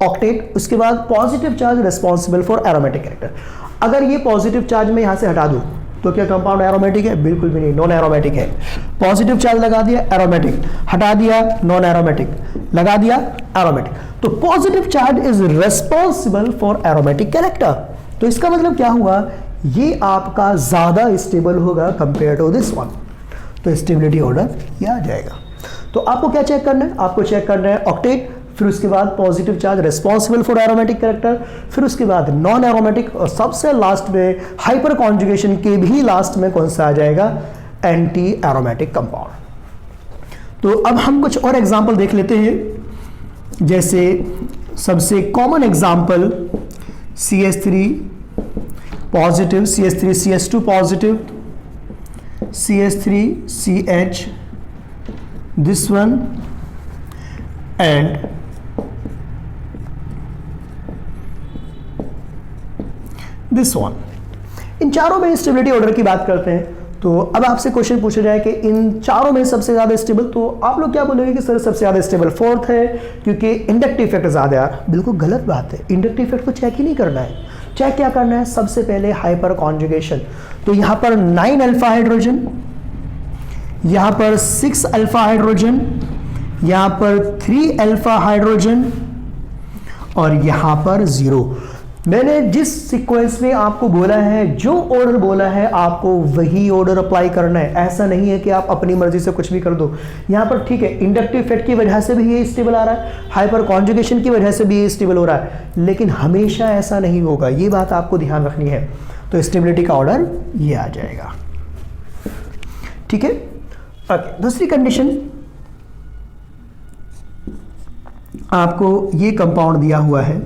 ऑक्टेट, उसके बाद positive charge responsible for aromatic character. अगर ये पॉजिटिव चार्ज मैं यहां से हटा दूं तो क्या कंपाउंड एरोमेटिक है? बिल्कुल भी नहीं, नॉन एरोमेटिक है। पॉजिटिव चार्ज लगा दिया एरोमेटिक, हटा दिया नॉन एरोमेटिक, लगा दिया एरोमेटिक। तो positive charge is responsible for aromatic character. तो इसका मतलब क्या हुआ? ये आपका ज्यादा स्टेबल होगा कंपेयर टू दिस वन। तो स्टेबिलिटी ऑर्डर ये आ जाएगा। तो आपको क्या चेक करना है? आपको चेक करना है ऑक्टेट, फिर उसके बाद positive charge responsible for aromatic character, फिर उसके बाद नॉन एरोमेटिक, और सबसे लास्ट में हाइपर कॉन्जुगेशन के भी लास्ट में कौन सा आ जाएगा? Anti aromatic compound. तो अब हम कुछ और एग्जांपल देख लेते हैं। जैसे सबसे common example CH3 positive, CH3 CH2 positive, CH3 CH, this one and this one. इन चारों में स्टेबिलिटी ऑर्डर की बात करते हैं। तो अब आपसे क्वेश्चन पूछा जाए कि इन चारों में सबसे ज्यादा स्टेबल, तो आप लोग क्या बोलेंगे कि सर सबसे ज्यादा स्टेबल फोर्थ है क्योंकि इंडक्टिव इफेक्ट ज्यादा है। बिल्कुल गलत बात है। इंडक्टिव इफेक्ट को चेक ही नहीं करना है। चेक क्या करना है? सबसे पहले हाइपर कॉन्जुगेशन। तो यहां पर 9 अल्फा हाइड्रोजन, यहां पर 6 अल्फा हाइड्रोजन, यहां पर 3 अल्फा हाइड्रोजन, और यहां पर 0। मैंने जिस सीक्वेंस में आपको बोला है, जो ऑर्डर बोला है, आपको वही ऑर्डर अप्लाई करना है। ऐसा नहीं है कि आप अपनी मर्जी से कुछ भी कर दो। यहां पर ठीक है, इंडक्टिव इफेक्ट की वजह से भी ये स्टेबल आ रहा है, हाइपर कॉन्जुगेशन की वजह से भी ये स्टेबल हो रहा है, लेकिन हमेशा ऐसा नहीं होगा। ये बात आपको ध्यान रखनी है। तो स्टेबिलिटी का ऑर्डर ये आ जाएगा। ठीक है, ओके। दूसरी कंडीशन, आपको ये कंपाउंड दिया हुआ है,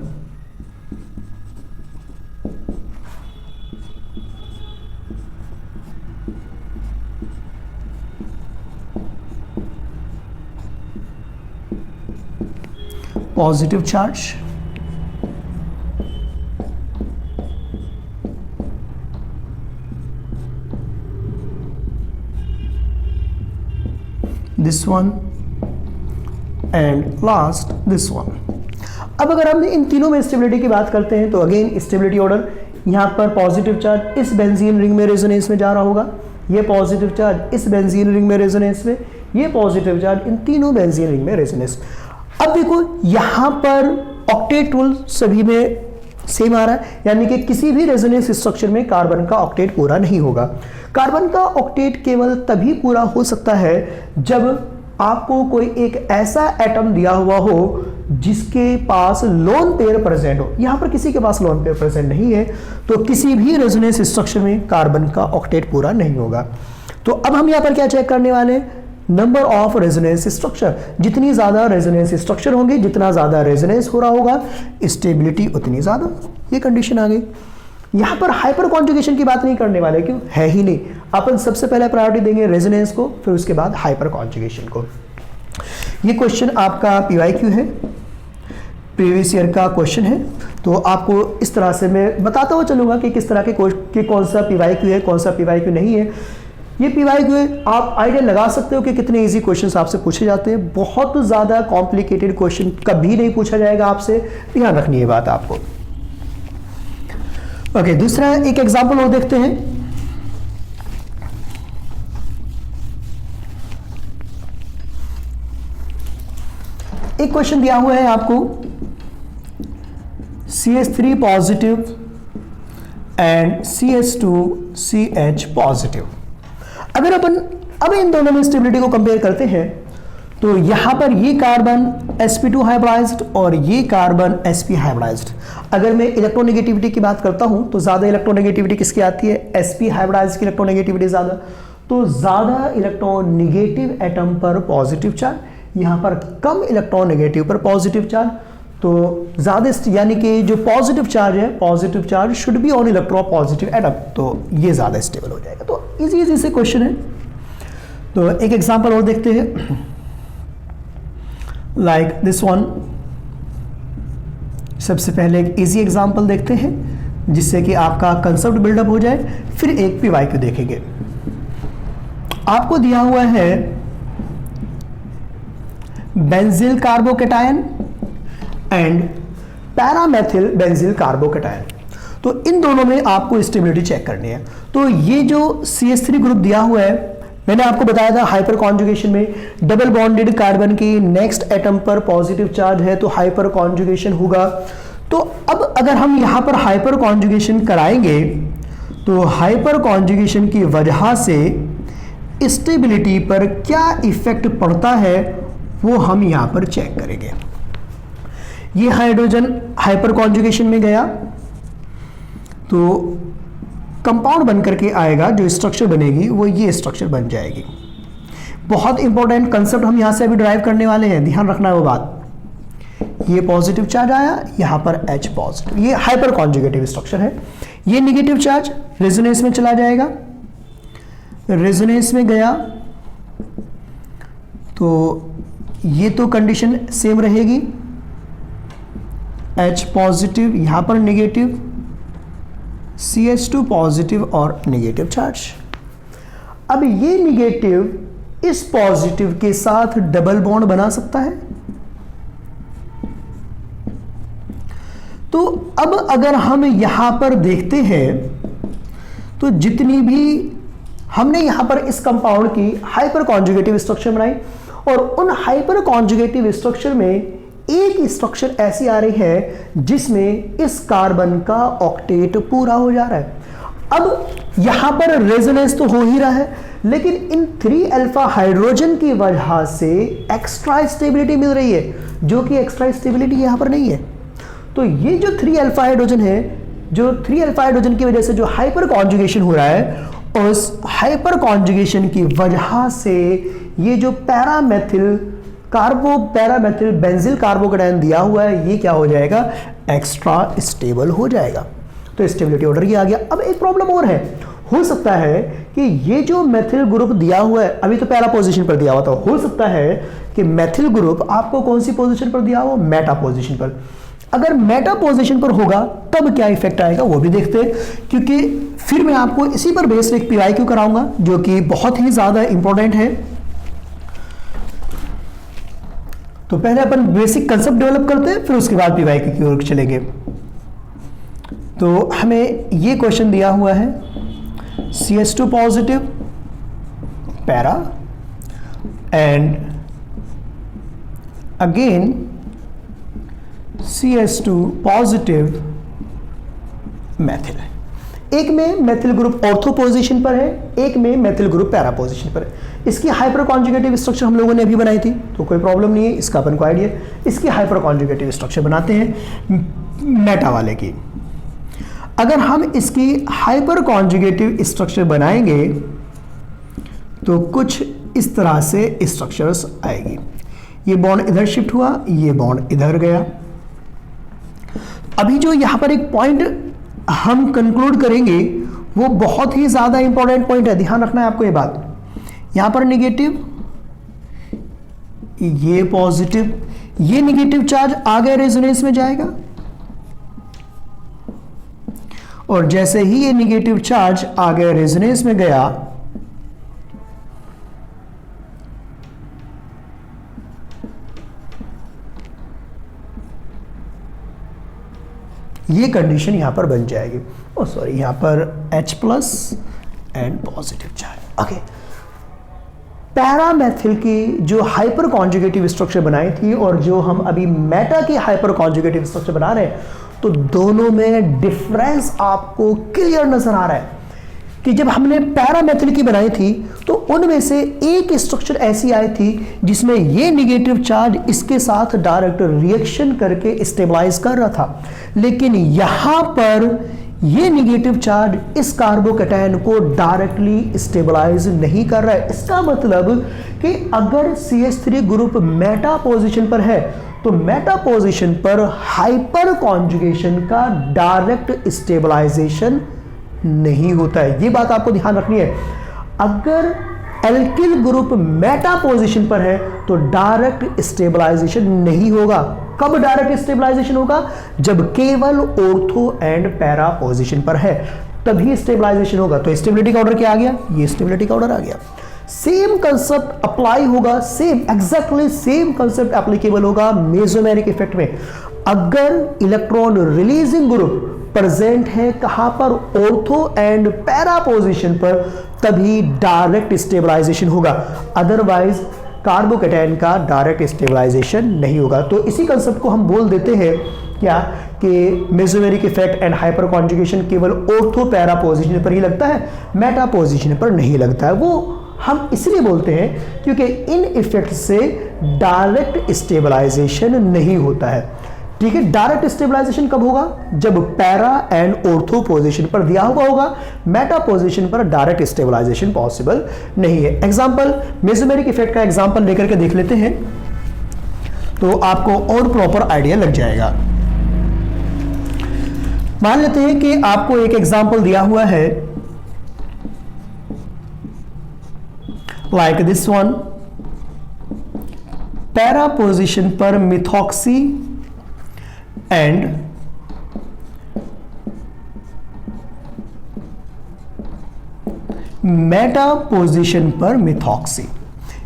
positive charge, this one and last this one. अब अगर हम इन तीनों में स्टेबिलिटी की बात करते हैं तो अगेन स्टेबिलिटी ऑर्डर, यहां पर पॉजिटिव चार्ज इस बेंजीन रिंग में रेजोनेंस में जा रहा होगा, ये पॉजिटिव चार्ज इस बेंजीन रिंग में रेजोनेंस में, ये पॉजिटिव चार्ज इन तीनों बेंजीन रिंग में रेजोनेंस। अब देखो यहां पर ऑक्टेट रूल सभी में सेम आ रहा है, यानी कि किसी भी रेजोनेंस स्ट्रक्चर में कार्बन का ऑक्टेट पूरा नहीं होगा। कार्बन का ऑक्टेट केवल तभी पूरा हो सकता है जब आपको कोई एक ऐसा एटम दिया हुआ हो जिसके पास लोन पेयर प्रेजेंट हो। यहां पर किसी के पास लोन पेयर प्रेजेंट नहीं है, तो किसी भी रेजोनेंस स्ट्रक्चर में कार्बन का ऑक्टेट पूरा नहीं होगा। तो अब हम यहां पर क्या चेक करने वाले हैं? Number of resonance structure. जितनी ज्यादा रेजोनेंस स्ट्रक्चर होंगे, जितना ज्यादा रेजोनेंस हो रहा होगा, स्टेबिलिटी उतनी ज्यादा। ये कंडीशन आ गई। यहां पर हाइपर कॉन्जुगेशन की बात नहीं करने वाले, क्यों? है ही नहीं। अपन सबसे पहले प्रायोरिटी देंगे रेजोनेंस को, फिर उसके बाद हाइपर कॉन्जुगेशन को। ये क्वेश्चन आपका PYQ है, प्रीवियस ईयर का क्वेश्चन है। तो आपको इस तरह से मैं बताता हुआ चलूंगा कि किस तरह के कौन सा PYQ है, कौन सा PYQ नहीं है। ये PYQ आप आइडिया लगा सकते हो कि कितने इजी क्वेश्चंस आपसे पूछे जाते हैं। बहुत ज़्यादा कॉम्प्लिकेटेड क्वेश्चन कभी नहीं पूछा जाएगा आपसे, ध्यान रखनी है बात आपको। ओके, दूसरा एक एग्जांपल और देखते हैं। एक क्वेश्चन दिया हुआ है आपको, CH3 positive and CH2CH positive. अगर अपन अब इन दोनों में स्टेबिलिटी को कंपेयर करते हैं तो यहां पर ये कार्बन sp2 हाइब्रिडाइज्ड और ये कार्बन sp हाइब्रिडाइज्ड। अगर मैं इलेक्ट्रोनेगेटिविटी की बात करता हूं तो ज्यादा इलेक्ट्रोनेगेटिविटी किसकी आती है? sp हाइब्रिडाइज्ड की इलेक्ट्रोनेगेटिविटी ज्यादा, तो ज्यादा इलेक्ट्रोनेगेटिव एटम पर पॉजिटिव चार्ज, यहां पर कम इलेक्ट्रोनेगेटिव पर पॉजिटिव चार्ज। तो ज्यादा यानी कि जो पॉजिटिव चार्ज है, positive charge should be on electro positive atom, तो ये ज्यादा स्टेबल हो जाएगा। तो इजी इजी से क्वेश्चन है। तो एक एग्जांपल और देखते हैं, लाइक दिस वन। सबसे पहले एक इजी एग्जांपल देखते हैं जिससे कि आपका कंसेप्ट बिल्डअप हो जाए, फिर एक PYQ देखेंगे। आपको दिया हुआ है benzyl carbocation and para methyl benzyl carbocation. तो इन दोनों में आपको स्टेबिलिटी चेक करनी है। तो ये जो CH3 ग्रुप दिया हुआ है, मैंने आपको बताया था हाइपर कॉन्जुगेशन में डबल बॉन्डेड कार्बन की नेक्स्ट एटम पर पॉजिटिव चार्ज है तो हाइपर कॉन्जुगेशन होगा। तो अब अगर हम यहां पर हाइपर कॉन्जुगेशन कराएंगे तो हाइपर कॉन्जुगेशन की वजह से स्टेबिलिटी पर क्या इफेक्ट पड़ता है वो हम यहां पर चेक करेंगे। ये हाइड्रोजन हाइपर कॉन्जुगेशन में गया तो कंपाउंड बन करके आएगा, जो स्ट्रक्चर बनेगी वो ये स्ट्रक्चर बन जाएगी। बहुत इंपॉर्टेंट कंसेप्ट हम यहां से अभी ड्राइव करने वाले हैं, ध्यान रखना है वो बात। ये पॉजिटिव चार्ज आया, यहां पर H पॉजिटिव, ये हाइपर कॉन्जुगेटिव स्ट्रक्चर है। ये नेगेटिव चार्ज रेजोनेंस में चला जाएगा, रेजोनेंस में गया तो ये तो कंडीशन सेम रहेगी, H पॉजिटिव, यहां पर नेगेटिव, CH2 पॉजिटिव और नेगेटिव चार्ज। अब ये नेगेटिव इस पॉजिटिव के साथ डबल बॉन्ड बना सकता है। तो अब अगर हम यहां पर देखते हैं तो जितनी भी हमने यहां पर इस कंपाउंड की हाइपर कॉन्जुगेटिव स्ट्रक्चर बनाई और उन हाइपर कॉन्जुगेटिव स्ट्रक्चर में एक स्ट्रक्चर ऐसी आ रही है जिसमें इस कार्बन का ऑक्टेट पूरा हो जा रहा है। अब यहां पर रेजोनेंस तो हो ही रहा है, लेकिन इन 3 अल्फा हाइड्रोजन की वजह से एक्स्ट्रा स्टेबिलिटी मिल रही है, जो कि एक्स्ट्रा स्टेबिलिटी यहां पर नहीं है। तो ये जो 3 अल्फा हाइड्रोजन है, जो 3 अल्फा हाइड्रोजन की वजह से जो हाइपर कॉन्जुगेशन हो रहा है, उस हाइपर कॉन्जुगेशन की वजह से ये जो पैरामेथिल बेंजील कार्बोकेटायन दिया हुआ है, ये क्या हो जाएगा? एक्स्ट्रा स्टेबल हो जाएगा। तो स्टेबिलिटी ऑर्डर ये आ गया। अब एक प्रॉब्लम और है, हो सकता है कि ये जो मेथिल ग्रुप दिया हुआ है, अभी तो पैरा पोजीशन पर दिया हुआ था, हो सकता है कि मेथिल ग्रुप आपको कौन सी पोजीशन पर दिया हो? मेटा पोजीशन पर। अगर मेटा पोजीशन पर होगा तब क्या इफेक्ट आएगा वो भी देखते हैं, क्योंकि फिर मैं आपको इसी पर बेस्ड एक PYQ कराऊंगा जो कि बहुत ही ज्यादा इंपॉर्टेंट है। तो पहले अपन बेसिक कंसेप्ट डेवलप करते हैं, फिर उसके बाद PYQ की ओर चलेंगे। तो हमें ये क्वेश्चन दिया हुआ है, CH2 positive para and again CH2 positive methyl. एक में मेथिल ग्रुप ऑर्थो पोजीशन पर है, एक में मेथिल ग्रुप पैरा पोजीशन पर है। इसकी हाइपर कॉन्जुगेटिव स्ट्रक्चर हम लोगों ने अभी बनाई थी, तो कोई प्रॉब्लम नहीं है, इसका अपन को आइडिया। इसकी हाइपर कॉन्जुगेटिव स्ट्रक्चर बनाते हैं मेटा वाले की। अगर हम इसकी हाइपर कॉन्जुगेटिव स्ट्रक्चर बनाएंगे तो कुछ इस तरह से स्ट्रक्चर्स आएगी। ये बॉन्ड इधर शिफ्ट हुआ, ये बॉन्ड इधर गया। अभी जो यहां पर एक पॉइंट हम कंक्लूड करेंगे वो बहुत ही ज्यादा इंपॉर्टेंट पॉइंट है, ध्यान रखना है आपको ये बात। यहां पर नेगेटिव, ये पॉजिटिव, ये नेगेटिव चार्ज आ गया रेजोनेंस में जाएगा, और जैसे ही ये नेगेटिव चार्ज आ गया रेजोनेंस में गया ये कंडीशन यहाँ पर बन जाएगी। ओ सॉरी, यहाँ पर H plus and positive charge. Okay, para methyl की जो हाइपर कॉन्जुगेटिव स्ट्रक्चर बनाई थी और जो हम अभी मेटा की हाइपर कॉन्जुगेटिव स्ट्रक्चर बना रहे हैं, तो दोनों में डिफरेंस आपको क्लियर नजर आ रहा है कि जब हमने पैरामेथिल की बनाई थी तो उनमें से एक स्ट्रक्चर ऐसी आई थी जिसमें ये नेगेटिव चार्ज इसके साथ डायरेक्ट रिएक्शन करके स्टेबलाइज कर रहा था, लेकिन यहां पर ये नेगेटिव चार्ज इस कार्बोकैटायन को डायरेक्टली स्टेबलाइज नहीं कर रहा है। इसका मतलब कि अगर CH3 ग्रुप मेटा पोजीशन पर है तो मेटा पोजीशन पर हाइपर कॉन्जुगेशन का डायरेक्ट स्टेबलाइजेशन नहीं होता है। ये बात आपको ध्यान रखनी है। अगर एल्किल ग्रुप मेटा पोजीशन पर है तो डायरेक्ट स्टेबलाइजेशन नहीं होगा। कब डायरेक्ट स्टेबलाइजेशन होगा? जब केवल ऑर्थो एंड पैरा पोजीशन पर है, तभी स्टेबलाइजेशन होगा। तो स्टेबिलिटी का ऑर्डर क्या आ गया? ये स्टेबिलिटी का ऑर्डर आ गया। सेम कंसेप्ट अप्लाई होगा, same exactly same concept applicable होगा मेसोमेरिक इफेक्ट में। अगर इलेक्ट्रॉन रिलीजिंग ग्रुप प्रेजेंट है कहां पर? ऑर्थो एंड पैरा पोजीशन पर, तभी डायरेक्ट स्टेबलाइजेशन होगा, अदरवाइज कार्बोकैटायन का डायरेक्ट स्टेबलाइजेशन नहीं होगा। तो इसी कंसेप्ट को हम बोल देते हैं क्या कि mesomeric effect and hyper conjugation केवल ऑर्थो पैरा पोजीशन पर ही लगता है, मेटा पोजीशन पर नहीं लगता है। वो हम इसलिए बोलते हैं क्योंकि इन इफेक्ट से डायरेक्ट स्टेबलाइजेशन नहीं होता है। ठीक है, डायरेक्ट स्टेबलाइजेशन कब होगा? जब पैरा एंड ऑर्थो पोजीशन पर दिया हुआ होगा, मेटा पोजीशन पर डायरेक्ट स्टेबलाइजेशन पॉसिबल नहीं है। एग्जांपल, मेसोमेरिक इफेक्ट का एग्जांपल लेकर के देख लेते हैं तो आपको और प्रॉपर आइडिया लग जाएगा। मान लेते हैं कि आपको एक एग्जांपल दिया हुआ है like this one, para position पर मिथॉक्सी एंड मेटा पोजीशन पर मिथॉक्सी,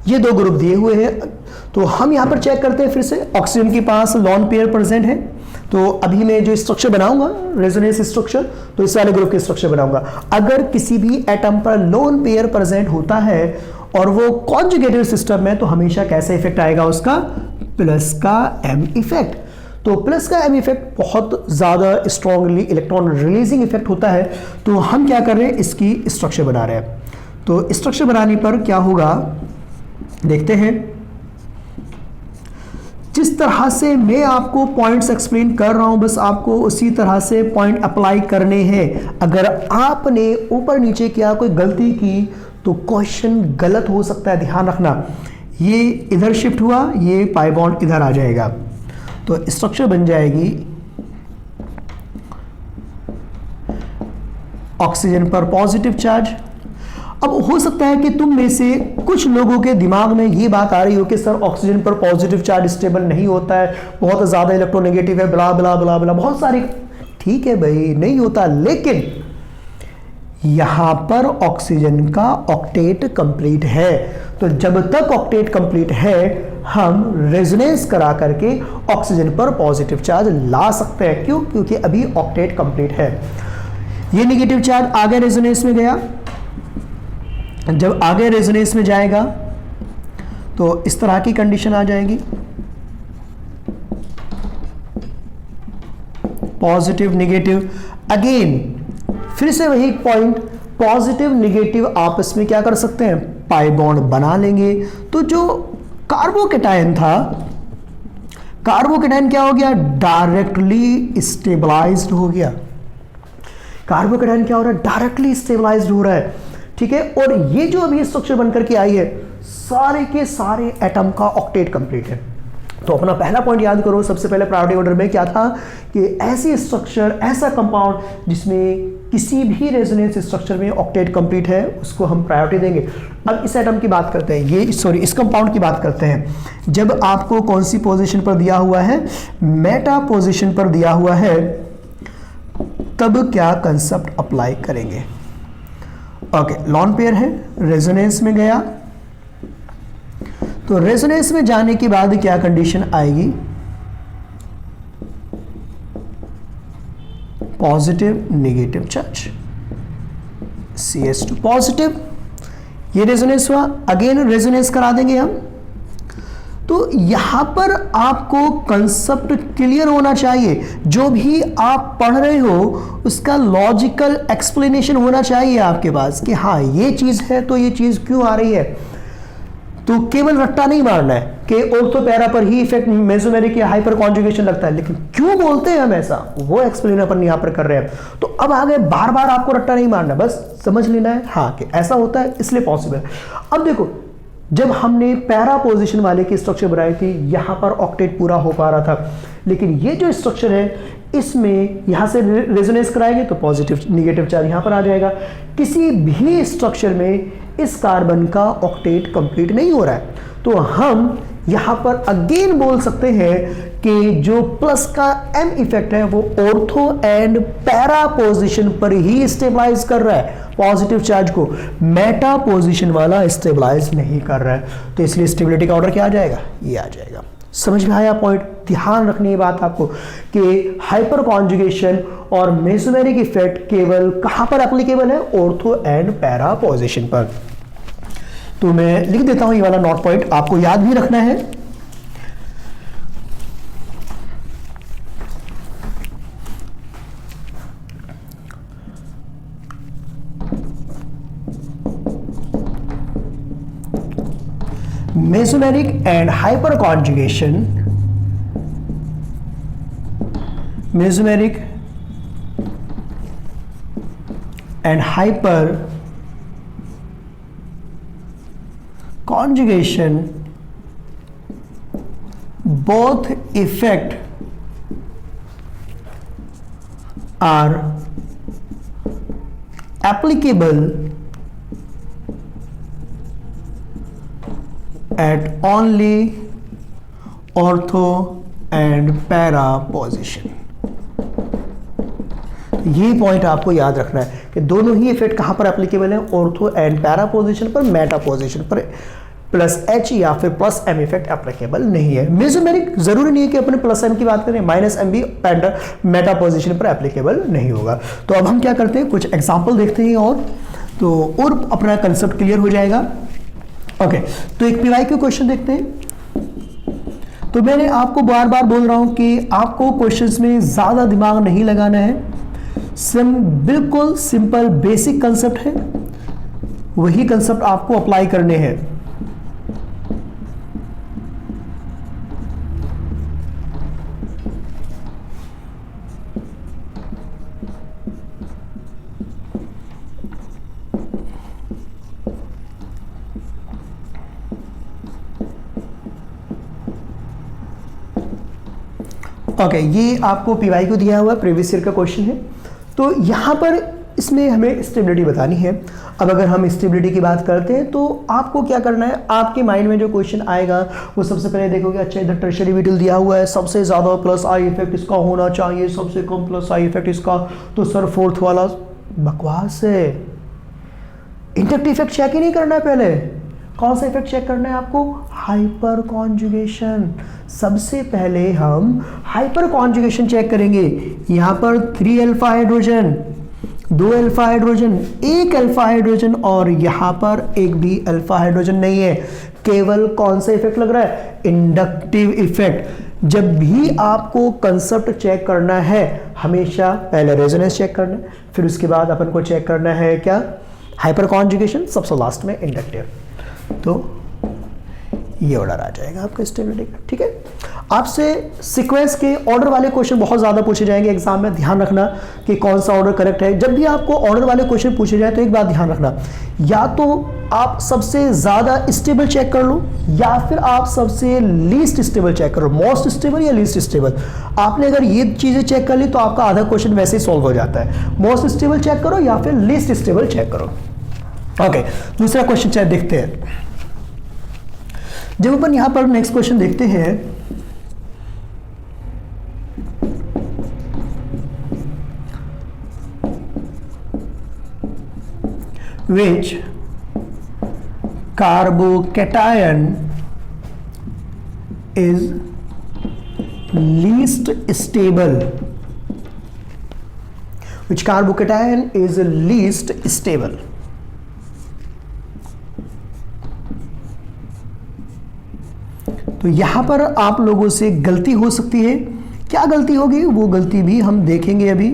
ये दो ग्रुप दिए हुए हैं। तो हम यहां पर चेक करते हैं फिर से। ऑक्सीजन के पास लॉन पेयर प्रेजेंट है, तो अभी मैं जो स्ट्रक्चर बनाऊंगा रेजोनेंस स्ट्रक्चर, तो इस वाले ग्रुप के स्ट्रक्चर बनाऊंगा। अगर किसी भी एटम पर लोन पेयर प्रेजेंट होता है और वो कॉन्जुगेटेड सिस्टम में, तो हमेशा कैसा इफेक्ट आएगा उसका? प्लस का M इफेक्ट। तो प्लस का M इफेक्ट बहुत ज़्यादा स्ट्रॉन्गली इलेक्ट्रॉन रिलीजिंग इफेक्ट होता है। तो हम क्या कर रहे हैं? इसकी स्ट्रक्चर बना रहे हैं। तो स्ट्रक्चर बनाने पर क्या होगा देखते हैं। जिस तरह से मैं आपको पॉइंट्स एक्सप्लेन कर रहा हूं, बस आपको उसी तरह से पॉइंट अप्लाई करने हैं। अगर आपने ऊपर नीचे किया, कोई गलती की, तो क्वेश्चन गलत हो सकता है, ध्यान रखना। ये इधर शिफ्ट हुआ, ये पाई बॉन्ड इधर आ जाएगा, तो स्ट्रक्चर बन जाएगी ऑक्सीजन पर पॉजिटिव चार्ज। अब हो सकता है कि तुम में से कुछ लोगों के दिमाग में ये बात आ रही हो कि सर ऑक्सीजन पर पॉजिटिव चार्ज स्टेबल नहीं होता है, बहुत ज़्यादा इलेक्ट्रोनेगेटिव है, ब्ला ब्ला ब्ला ब्ला, बहुत सारी। ठीक है भाई, नहीं होता, लेकिन यहां पर ऑक्सीजन का ऑक्टेट कंप्लीट है। तो जब तक ऑक्टेट कंप्लीट है, हम रेजोनेंस करा करके ऑक्सीजन पर पॉजिटिव चार्ज ला सकते हैं। क्यों? क्योंकि अभी ऑक्टेट कंप्लीट है। ये नेगेटिव चार्ज आगे रेजोनेंस में गया, जब आगे रेजोनेंस में जाएगा तो इस तरह की कंडीशन आ जाएगी, पॉजिटिव नेगेटिव। अगेन फिर से वही पॉइंट, पॉजिटिव नेगेटिव आपस में क्या कर सकते हैं? पाई बॉन्ड बना लेंगे। तो जो कार्बोकैटायन था, कार्बोकैटायन क्या हो गया? डायरेक्टली स्टेबलाइज्ड हो गया। कार्बोकैटायन क्या हो रहा है? डायरेक्टली स्टेबलाइज्ड हो रहा है। ठीक है, और ये जो अभी स्ट्रक्चर बनकर के आई है, सारे के सारे एटम का ऑक्टेट कंप्लीट है। तो अपना पहला पॉइंट याद करो, सबसे पहले प्रायोरिटी ऑर्डर में क्या था कि ऐसी स्ट्रक्चर, ऐसा कंपाउंड जिसमें किसी भी रेजोनेंस स्ट्रक्चर में ऑक्टेट कंप्लीट है, उसको हम प्रायोरिटी देंगे। अब इस एटम की बात करते हैं, ये सॉरी इस कंपाउंड की बात करते हैं। जब आपको कौन सी पोजीशन पर दिया हुआ है? मेटा पोजीशन पर दिया हुआ है, तब क्या कंसेप्ट अप्लाई करेंगे? ओके, लॉन पेयर है, रेजोनेंस में गया, तो रेजोनेंस में जाने के बाद क्या कंडीशन आएगी? Positive negative charge, CS2 positive. ये रेजोनेंस हुआ, अगेन रेजोनेंस करा देंगे हम। तो यहां पर आपको कंसेप्ट क्लियर होना चाहिए, जो भी आप पढ़ रहे हो उसका लॉजिकल एक्सप्लेनेशन होना चाहिए आपके पास कि हाँ ये चीज है तो ये चीज क्यों आ रही है। तो केवल रट्टा नहीं मारना है कि ऑर्थो पैरा पर ही इफेक्ट मेसोमेरिक या हाइपर कॉन्जुगेशन लगता है, लेकिन क्यों बोलते हैं हम ऐसा, वो एक्सप्लेन अपन यहां पर कर रहे हैं। तो अब आगे बार बार आपको रट्टा नहीं मारना, बस समझ लेना है हाँ कि ऐसा होता है इसलिए पॉसिबल है। अब देखो, जब हमने पैरा पोजीशन वाले की स्ट्रक्चर बनाई थी, यहां पर ऑक्टेट पूरा हो पा रहा था, लेकिन ये जो स्ट्रक्चर है इसमें यहां से रेजोनेंस कराएंगे तो पॉजिटिव नेगेटिव चार्ज यहां पर आ जाएगा। किसी भी स्ट्रक्चर में इस कार्बन का ऑक्टेट कंप्लीट नहीं हो रहा है, तो हम यहां पर अगेन बोल सकते हैं कि जो प्लस का M इफेक्ट है वो ऑर्थो एंड पैरा पोजीशन पर ही स्टेबलाइज कर रहा है, पॉजिटिव चार्ज को मेटा पोजीशन वाला स्टेबलाइज नहीं कर रहा है। तो इसलिए स्टेबिलिटी का ऑर्डर क्या आ जाएगा, ये आ जाएगा। समझ में आया पॉइंट? ध्यान रखनी है बात आपको कि हाइपर कॉन्जुगेशन और मेसोमेरिक इफेक्ट केवल कहां पर एप्लीकेबल है, ऑर्थो एंड पैरा पोजीशन पर। तो मैं लिख देता हूं ये वाला नोट पॉइंट, आपको याद भी रखना है। Mesomeric and hyperconjugation, mesomeric and hyperconjugation both effect are applicable at only ortho and para position। ये पॉइंट आपको याद रखना है कि दोनों ही इफेक्ट कहां पर एप्लीकेबल है, ऑर्थो एंड पैरा पोजीशन पर, मेटा पोजीशन पर प्लस H या फिर प्लस M इफेक्ट एप्लीकेबल नहीं है। मेसोमेरिक जरूरी नहीं है कि अपने प्लस M की बात करें, माइनस M भी मेटा पोजीशन पर एप्लीकेबल नहीं होगा। तो अब हम क्या करते हैं, कुछ एग्जांपल देखते हैं और अपना कंसेप्ट क्लियर हो जाएगा। ओके, तो एक PYQ क्वेश्चन देखते हैं। तो मैंने आपको बार बार बोल रहा हूं कि आपको क्वेश्चंस में ज्यादा दिमाग नहीं लगाना है, बिल्कुल सिंपल बेसिक कंसेप्ट है, वही कंसेप्ट आपको अप्लाई करने हैं। ओके, ये आपको PYQ दिया हुआ प्रीवियस ईयर का क्वेश्चन है। तो यहाँ पर इसमें हमें स्टेबिलिटी बतानी है। अब अगर हम स्टेबिलिटी की बात करते हैं तो आपको क्या करना है, आपके माइंड में जो क्वेश्चन आएगा वो सबसे पहले देखोगे, अच्छा इधर टर्शियरी विटल दिया हुआ है, सबसे ज़्यादा प्लस आई इफेक्ट इसका होना चाहिए, सबसे कम प्लस आई इफेक्ट इसका, तो सर फोर्थ वाला बकवास है। इंडक्टिव इफेक्ट चेक ही नहीं करना है, पहले कौन सा इफेक्ट चेक करना है आपको, हाइपर कॉन्जुगेशन। सबसे पहले हम हाइपर कॉन्जुगेशन चेक करेंगे। यहाँ पर 3 alpha hydrogen, 2 alpha hydrogen, 1 alpha hydrogen और यहाँ पर एक भी अल्फा हाइड्रोजन नहीं है। केवल कौन सा इफेक्ट लग रहा है, इंडक्टिव इफेक्ट। जब भी आपको कंसेप्ट चेक करना है हमेशा पहले रेजोनेंस चेक करना है, फिर उसके बाद अपन को चेक करना है क्या, हाइपर कॉन्जुगेशन, सबसे लास्ट में इंडक्टिव। तो ये ऑर्डर आ जाएगा आपका स्टेबिलिटी का। ठीक है, आपसे सीक्वेंस के ऑर्डर वाले क्वेश्चन बहुत ज़्यादा पूछे जाएंगे एग्जाम में, ध्यान रखना कि कौन सा ऑर्डर करेक्ट है। जब भी आपको ऑर्डर वाले क्वेश्चन पूछे जाए तो एक बात ध्यान रखना, या तो आप सबसे ज़्यादा स्टेबल चेक कर लो या फिर आप सबसे लीस्ट स्टेबल चेक करो, मोस्ट स्टेबल या लीस्ट स्टेबल। आपने अगर ये चीज़ें चेक कर ली तो आपका आधा क्वेश्चन वैसे ही सॉल्व हो जाता है। मोस्ट स्टेबल चेक करो या फिर लीस्ट स्टेबल चेक करो। ओके, दूसरा क्वेश्चन चेक देखते हैं। जब अपन यहां पर नेक्स्ट क्वेश्चन देखते हैं, which carbocation is least stable which carbocation is least stable. तो यहां पर आप लोगों से गलती हो सकती है, क्या गलती होगी वो गलती भी हम देखेंगे अभी।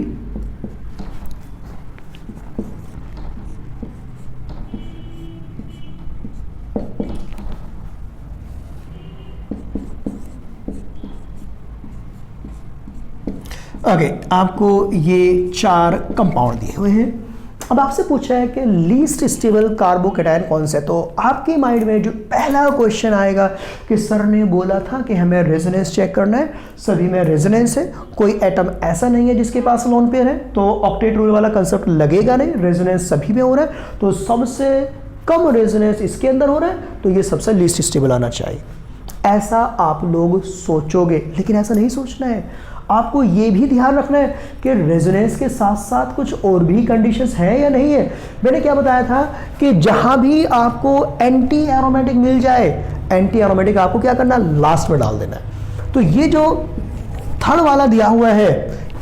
ओके, आपको ये 4 कंपाउंड दिए हुए हैं। अब आपसे पूछा है कि लीस्ट स्टेबल कार्बोकेटायन कौन सा है, तो आपके माइंड में जो पहला क्वेश्चन आएगा कि सर ने बोला था कि हमें रेजोनेंस चेक करना है, सभी में रेजोनेंस है, कोई एटम ऐसा नहीं है जिसके पास लोन पेयर है, तो ऑक्टेट रूल वाला कंसेप्ट लगेगा नहीं, रेजोनेंस सभी में हो रहा है, तो सबसे कम रेजोनेंस इसके अंदर हो रहा है, तो ये सबसे लीस्ट स्टेबल आना चाहिए। ऐसा आप लोग सोचोगे, लेकिन ऐसा नहीं सोचना है। आपको ये भी ध्यान रखना है कि रेजोनेंस के साथ साथ कुछ और भी कंडीशंस है या नहीं है। मैंने क्या बताया था कि जहां भी आपको एंटी एरोमेटिक मिल जाए, एंटी एरोमेटिक आपको क्या करना, लास्ट में डाल देना है। तो ये जो थर्ड वाला दिया हुआ है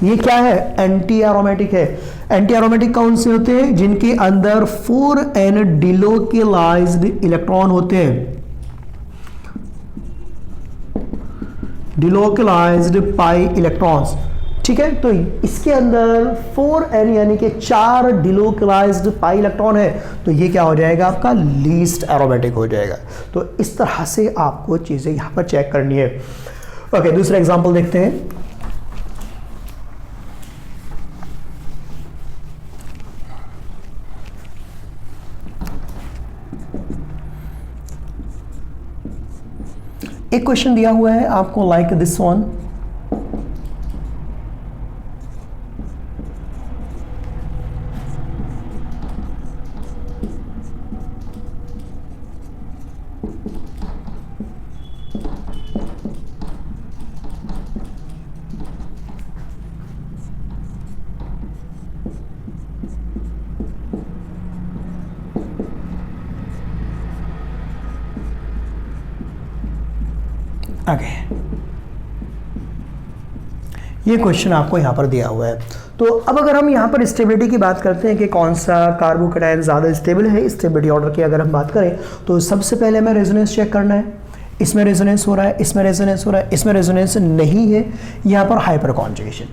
ये क्या है, एंटी एरोमेटिक है। एंटी एरोमेटिक कौन से होते हैं, जिनके अंदर 4n डिलोकेलाइज्ड इलेक्ट्रॉन होते हैं, डिलोकेलाइज्ड पाई इलेक्ट्रॉन्स। ठीक है, तो इसके अंदर 4n यानी कि 4 डिलोकेलाइज्ड पाई इलेक्ट्रॉन है, तो ये क्या हो जाएगा, आपका लीस्ट एरोमेटिक हो जाएगा। तो इस तरह से आपको चीजें यहां पर चेक करनी है। ओके, दूसरा एग्जांपल देखते हैं। एक क्वेश्चन दिया हुआ है आपको, लाइक दिस वन, आगे ये क्वेश्चन आपको यहां पर दिया हुआ है। तो अब अगर हम यहां पर स्टेबिलिटी की बात करते हैं कि कौन सा कार्बोकेटायन ज़्यादा स्टेबल है, स्टेबिलिटी ऑर्डर की अगर हम बात करें, तो सबसे पहले हमें रेजोनेंस चेक करना है। इसमें रेजोनेंस हो रहा है, इसमें रेजोनेंस हो रहा है, इसमें रेजोनेंस नहीं है, यहाँ पर हाइपर कॉन्जुगेशन।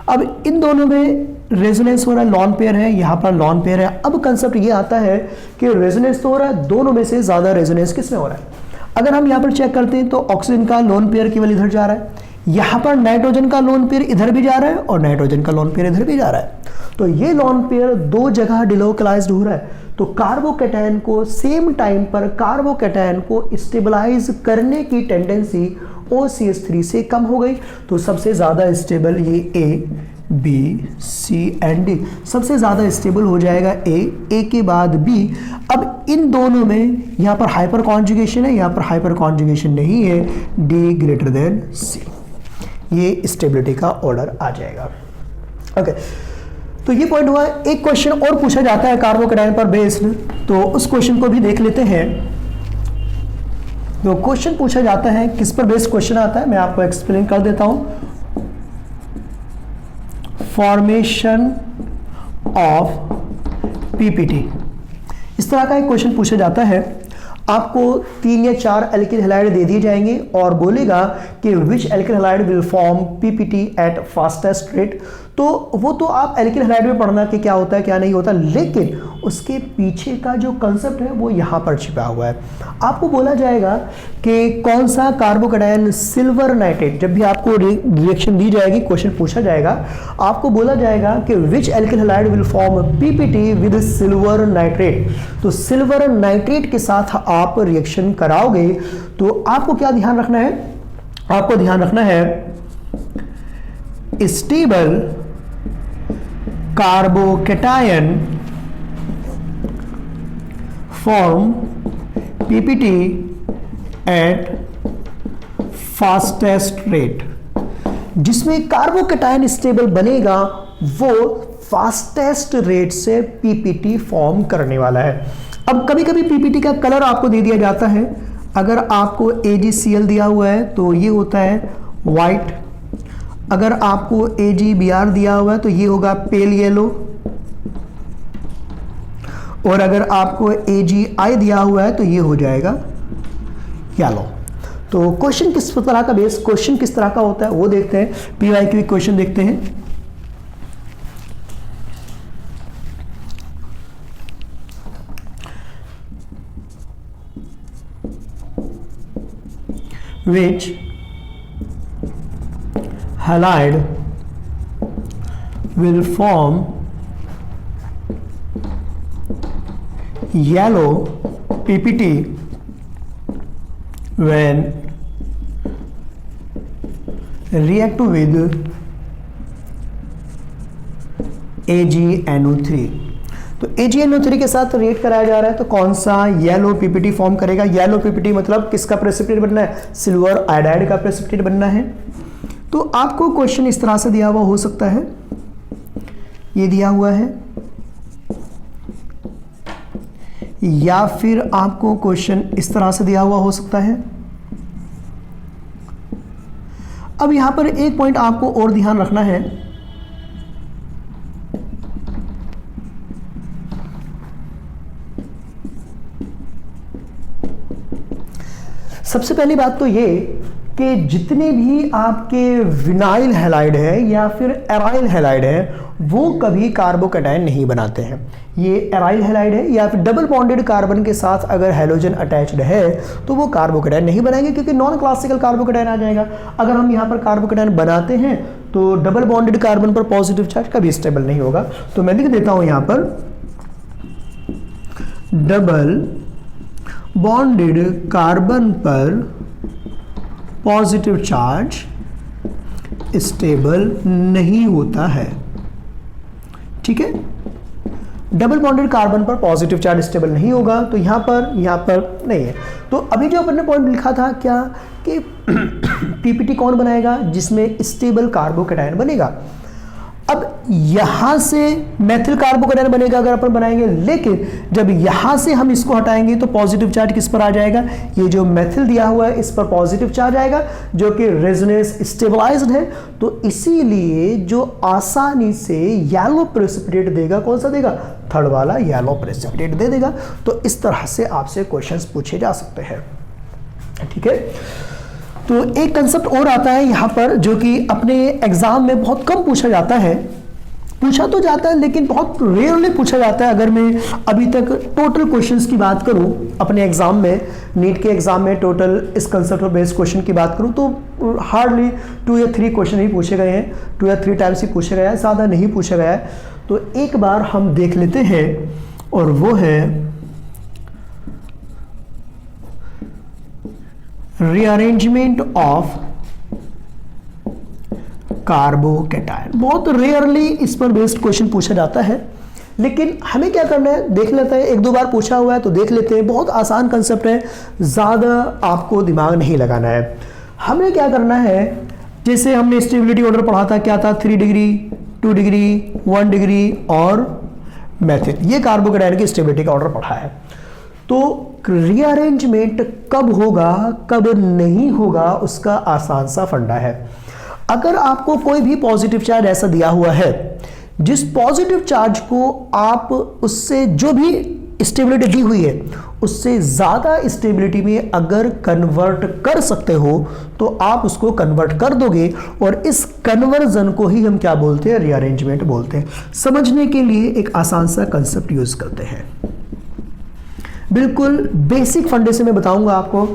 अब इन दोनों में रेजोनेंस हो रहा है, लॉन पेयर है, यहाँ पर लॉन पेयर है। अब कंसेप्ट ये आता है कि रेजोनेंस तो हो रहा है, दोनों में से ज़्यादा रेजोनेंस किसमें हो रहा है। अगर हम यहाँ पर चेक करते हैं तो ऑक्सीजन का लोन पेयर केवल इधर जा रहा है, यहाँ पर नाइट्रोजन का लोन पेयर इधर भी जा रहा है और नाइट्रोजन का लोन पेयर इधर भी जा रहा है। तो ये लोन पेयर 2 जगह डिलोकेलाइज्ड हो रहा है, तो कार्बोकेटायन को सेम टाइम पर कार्बोकेटायन को स्टेबलाइज करने की टेंडेंसी OCH3 से कम हो गई। तो सबसे ज़्यादा स्टेबल ये A, B, C and D, सबसे ज़्यादा स्टेबल हो जाएगा A के बाद B। अब इन दोनों में यहाँ पर हाइपर कॉन्जुगेशन है, यहाँ पर हाइपर कॉन्जुगेशन नहीं है, D ग्रेटर देन C, ये स्टेबिलिटी का ऑर्डर आ जाएगा। ओके, तो ये पॉइंट हुआ। एक क्वेश्चन और पूछा जाता है कार्बोकेटायन पर बेस्ड, तो उस क्वेश्चन को भी देख लेते हैं। तो क्वेश्चन पूछा जाता है, किस पर बेस्ड क्वेश्चन आता है मैं आपको एक्सप्लेन कर देता हूं। फॉर्मेशन ऑफ पीपीटी, इस तरह का एक क्वेश्चन पूछा जाता है। आपको 3 या 4 एल्किल हैलाइड दे दिए जाएंगे और बोलेगा कि which alkyl halide will form PPT at fastest rate. तो वो तो आप एल्किल हैलाइड में पढ़ना कि क्या होता है क्या नहीं होता, लेकिन उसके पीछे का जो कंसेप्ट है वो यहाँ पर छिपा हुआ है। आपको बोला जाएगा कि कौन सा कार्बोकेटायन सिल्वर नाइट्रेट, जब भी आपको रिएक्शन दी जाएगी, क्वेश्चन पूछा जाएगा, आपको बोला जाएगा कि which alkyl halide will form PPT with silver nitrate. तो सिल्वर नाइट्रेट के साथ आप रिएक्शन कराओगे तो आपको क्या ध्यान रखना है, आपको ध्यान रखना है stable carbocation form PPT at fastest rate. जिसमें कार्बोकेटायन स्टेबल बनेगा वो फास्टेस्ट रेट से पीपीटी फॉर्म करने वाला है। अब कभी कभी पीपीटी का कलर आपको दे दिया जाता है। अगर आपको AgCl दिया हुआ है तो ये होता है वाइट, अगर आपको AgBr दिया हुआ है तो ये होगा पेल येलो, और अगर आपको AgI दिया हुआ है तो ये हो जाएगा येलो। तो क्वेश्चन किस तरह का बेस क्वेश्चन किस तरह का होता है वो देखते हैं, PYQ क्वेश्चन देखते हैं। Which halide will form yellow PPT when react with AgNO3। तो AgNO3 के साथ रिएक्ट कराया जा रहा है तो कौन सा येलो PPT फॉर्म करेगा। येलो PPT मतलब किसका प्रेसिपिटेट बनना है, सिल्वर आयोडाइड का प्रेसिपिटेट बनना है। तो आपको क्वेश्चन इस तरह से दिया हुआ हो सकता है, ये दिया हुआ है, या फिर आपको क्वेश्चन इस तरह से दिया हुआ हो सकता है। अब यहां पर एक पॉइंट आपको और ध्यान रखना है, सबसे पहली बात तो ये कि जितने भी आपके विनाइल हैलाइड है या फिर एराइल हैलाइड है वो कभी कार्बोकैटायन नहीं बनाते हैं। ये एराइल हैलाइड है या फिर डबल बॉन्डेड कार्बन के साथ अगर हैलोजन अटैच्ड है तो वो कार्बोकैटायन नहीं बनाएंगे, क्योंकि नॉन क्लासिकल कार्बोकैटायन आ जाएगा। अगर हम यहाँ पर कार्बोकैटायन बनाते हैं तो डबल बॉन्डेड कार्बन पर पॉजिटिव चार्ज कभी स्टेबल नहीं होगा। तो मैं लिख देता हूँ यहाँ पर डबल बॉन्डेड कार्बन पर पॉजिटिव चार्ज स्टेबल नहीं होता है। ठीक है, डबल बॉन्डेड कार्बन पर पॉजिटिव चार्ज स्टेबल नहीं होगा, तो यहां पर नहीं है। तो अभी जो अपन ने पॉइंट लिखा था क्या कि पीपीटी कौन बनाएगा, जिसमें स्टेबल कार्बोकैटायन बनेगा। अब यहां से मेथिल कार्बोकैटायन बनेगा अगर अपन बनाएंगे, लेकिन जब यहां से हम इसको हटाएंगे तो पॉजिटिव चार्ज किस पर आ जाएगा, ये जो मेथिल दिया हुआ है इस पर पॉजिटिव चार्ज आएगा जो कि रेजोनेंस स्टेबलाइज्ड है। तो इसीलिए जो आसानी से येलो प्रेसिपिटेट देगा, कौन सा देगा, थर्ड वाला येलो प्रेसिपिटेट दे देगा। तो इस तरह से आपसे क्वेश्चंस पूछे जा सकते हैं। ठीक है, तो एक कंसेप्ट और आता है यहाँ पर जो कि अपने एग्जाम में बहुत कम पूछा जाता है, पूछा तो जाता है लेकिन बहुत रेयरली पूछा जाता है। अगर मैं अभी तक टोटल क्वेश्चंस की बात करूँ अपने एग्जाम में, नीट के एग्जाम में टोटल इस कंसेप्ट पर बेस्ड क्वेश्चन की बात करूँ तो हार्डली 2 या 3 क्वेश्चन ही पूछे गए हैं, 2 या 3 टाइम्स ही पूछा गया है, ज़्यादा नहीं पूछा गया है। तो एक बार हम देख लेते हैं और वो है रीअरेंजमेंट ऑफ कार्बोकैटायन। बहुत रेयरली इस पर बेस्ड क्वेश्चन पूछा जाता है, लेकिन हमें क्या करना है, देख लेते हैं। 1-2 बार पूछा हुआ है तो देख लेते हैं। बहुत आसान कंसेप्ट है, ज़्यादा आपको दिमाग नहीं लगाना है। हमें क्या करना है, जैसे हमने स्टेबिलिटी ऑर्डर पढ़ा था, क्या था, 3 डिग्री, 2 डिग्री, 1 डिग्री और मेथिल, ये कार्बोकैटायन की स्टेबिलिटी का ऑर्डर पढ़ा है। तो रीअरेंजमेंट कब होगा कब नहीं होगा उसका आसान सा फंडा है। अगर आपको कोई भी पॉजिटिव चार्ज ऐसा दिया हुआ है जिस पॉजिटिव चार्ज को आप उससे जो भी स्टेबिलिटी दी हुई है उससे ज़्यादा स्टेबिलिटी में अगर कन्वर्ट कर सकते हो तो आप उसको कन्वर्ट कर दोगे, और इस कन्वर्जन को ही हम क्या बोलते हैं, रीअरेंजमेंट बोलते हैं। समझने के लिए एक आसान सा कंसेप्ट यूज करते हैं, बिल्कुल बेसिक फंडे से मैं बताऊंगा आपको।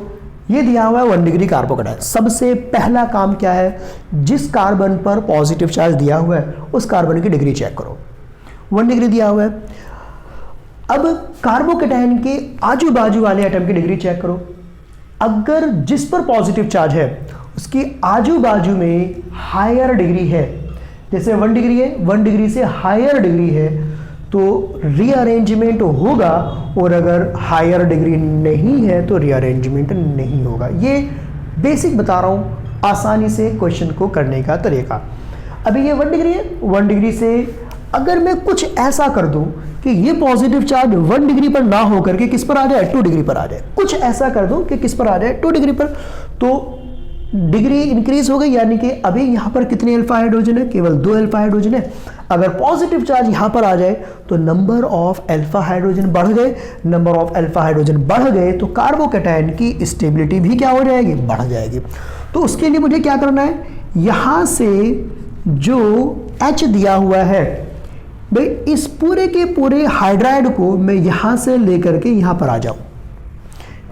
ये दिया हुआ है 1 डिग्री कार्बोकैटायन। सबसे पहला काम क्या है, जिस कार्बन पर पॉजिटिव चार्ज दिया हुआ है उस कार्बन की डिग्री चेक करो। 1 डिग्री दिया हुआ है। अब कार्बोकैटायन के आजू बाजू वाले एटम की डिग्री चेक करो। अगर जिस पर पॉजिटिव चार्ज है उसकी आजू बाजू में हायर डिग्री है, जैसे 1 डिग्री है, 1 डिग्री से हायर डिग्री है तो रीअरेंजमेंट होगा, और अगर हायर डिग्री नहीं है तो रीअरेंजमेंट नहीं होगा। ये बेसिक बता रहा हूँ आसानी से क्वेश्चन को करने का तरीका। अभी ये 1 डिग्री है, 1 डिग्री से अगर मैं कुछ ऐसा कर दूं कि ये पॉजिटिव चार्ज 1 डिग्री पर ना होकर के किस पर आ जाए, 2 डिग्री पर आ जाए, कुछ ऐसा कर दूं कि किस पर आ जाए, 2 डिग्री पर, तो डिग्री इंक्रीज हो गई, यानी कि अभी यहाँ पर कितने अल्फा हाइड्रोजन है, केवल 2 अल्फा हाइड्रोजन है। अगर पॉजिटिव चार्ज यहाँ पर आ जाए तो नंबर ऑफ अल्फा हाइड्रोजन बढ़ गए, नंबर ऑफ अल्फा हाइड्रोजन बढ़ गए तो कार्बोकैटायन की स्टेबिलिटी भी क्या हो जाएगी, बढ़ जाएगी। तो उसके लिए मुझे क्या करना है, यहाँ से जो H दिया हुआ है भाई, इस पूरे के पूरे हाइड्राइड को मैं यहाँ से लेकर के यहाँ पर आ जाऊँ,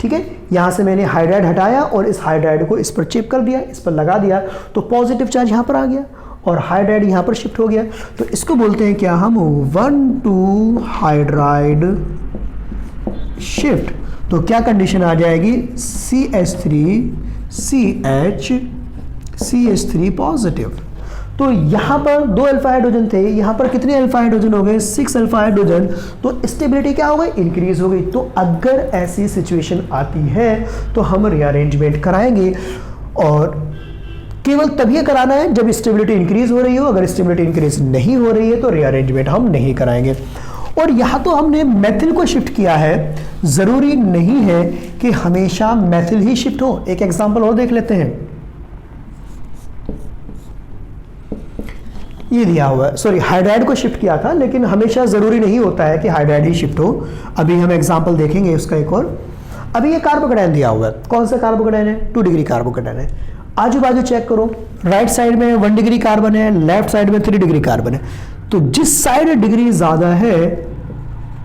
ठीक है। यहाँ से मैंने हाइड्राइड हटाया और इस हाइड्राइड को इस पर चिप कर दिया, इस पर लगा दिया, तो पॉजिटिव चार्ज यहाँ पर आ गया और हाइड्राइड यहाँ पर शिफ्ट हो गया। तो इसको बोलते हैं क्या हम, 1,2 हाइड्राइड शिफ्ट। तो क्या कंडीशन आ जाएगी, CH3 पॉजिटिव। तो यहाँ पर 2 अल्फा हाइड्रोजन थे, यहाँ पर कितने अल्फा हाइड्रोजन हो गए, 6 अल्फा हाइड्रोजन। तो स्टेबिलिटी क्या हो गई, इंक्रीज हो गई। तो अगर ऐसी सिचुएशन आती है तो हम रीअरेंजमेंट कराएंगे, और केवल तभी कराना है जब स्टेबिलिटी इंक्रीज हो रही हो। अगर स्टेबिलिटी इंक्रीज नहीं हो रही है तो रीअरेंजमेंट हम नहीं कराएंगे। और यहाँ तो हमने मेथिल को शिफ्ट किया है, जरूरी नहीं है कि हमेशा मेथिल ही शिफ्ट हो। एक एग्जांपल और देख लेते हैं, ये दिया हुआ है, सॉरी हाइड्राइड को शिफ्ट किया था, लेकिन हमेशा जरूरी नहीं होता है कि हाइड्राइड ही शिफ्ट हो। अभी हम एग्जांपल देखेंगे उसका एक और। अभी ये कार्बोकैटायन दिया हुआ है, कौन सा कार्बोकैटायन है, 2 डिग्री कार्बोकैटायन है। आजू बाजू चेक करो, राइट साइड में 1 डिग्री कार्बन है, लेफ्ट साइड में 3 डिग्री कार्बन है। तो जिस साइड डिग्री ज्यादा है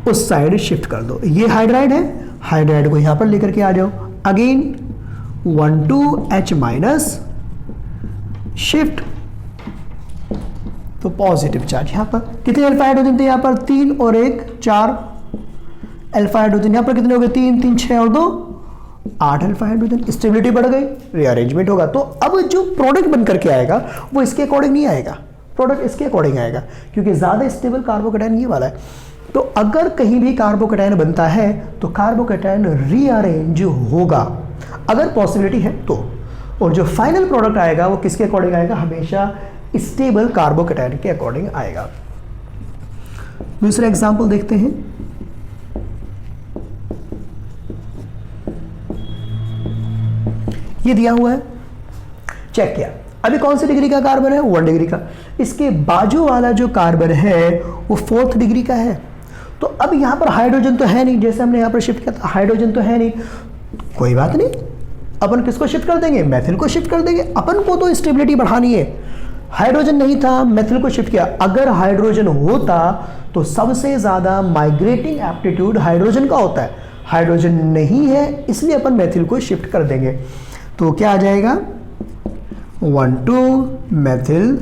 उस साइड शिफ्ट कर दो। ये हाइड्राइड है, हाइड्राइड को यहां पर लेकर के आ जाओ। अगेन 1,2H माइनस शिफ्ट, तो पॉजिटिव चार्ज यहां पर। कितने अल्फा हाइड्रोजन थे यहाँ पर, 3 और 1 4 अल्फा हाइड्रोजन। यहाँ पर कितने हो गए, 3 3 6 और 2 8 अल्फा हाइड्रोजन। स्टेबिलिटी बढ़ गई, रीअरेंजमेंट होगा। तो अब जो प्रोडक्ट बन करके आएगा वो इसके अकॉर्डिंग नहीं आएगा, प्रोडक्ट इसके अकॉर्डिंग आएगा, क्योंकि ज्यादा स्टेबल कार्बोकैटायन ये वाला है। तो अगर कहीं भी कार्बोकैटायन बनता है तो कार्बोकैटायन रीअरेंज होगा, अगर पॉसिबिलिटी है तो। और जो फाइनल प्रोडक्ट आएगा वो किसके अकॉर्डिंग आएगा, हमेशा स्टेबल कार्बोकैटायन के अकॉर्डिंग आएगा। दूसरा एग्जांपल देखते हैं। ये दिया हुआ है, चेक किया। अभी कौन सी डिग्री का कार्बन है, 1 डिग्री का। इसके बाजू वाला जो कार्बन है वो 4th डिग्री का है। तो अब यहां पर हाइड्रोजन तो है नहीं, जैसे हमने यहां पर शिफ्ट किया था, हाइड्रोजन तो है नहीं, कोई बात नहीं, अपन किसको शिफ्ट कर देंगे, मेथिल को शिफ्ट कर देंगे। अपन को तो स्टेबिलिटी बढ़ानी है। हाइड्रोजन नहीं था, मेथिल को शिफ्ट किया। अगर हाइड्रोजन होता तो सबसे ज्यादा माइग्रेटिंग एप्टीट्यूड हाइड्रोजन का होता है, हाइड्रोजन नहीं है इसलिए अपन मेथिल को शिफ्ट कर देंगे। तो क्या आ जाएगा, 1,2 मेथिल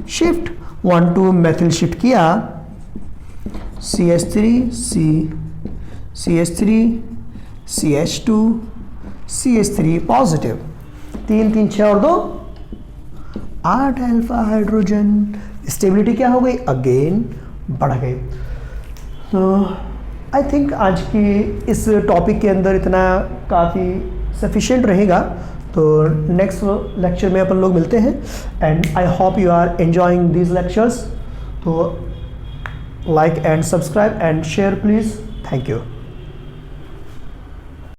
शिफ्ट, 1,2 मेथिल शिफ्ट किया, CH3 CH2 पॉजिटिव, 3 3 6 और 2 8 अल्फा हाइड्रोजन। स्टेबिलिटी क्या हो गई, अगेन बढ़ गई। तो आई थिंक आज की इस टॉपिक के अंदर इतना काफ़ी सफिशिएंट रहेगा। तो नेक्स्ट लेक्चर में अपन लोग मिलते हैं, and I hope you are enjoying these lectures. तो like and subscribe and share please. Thank you.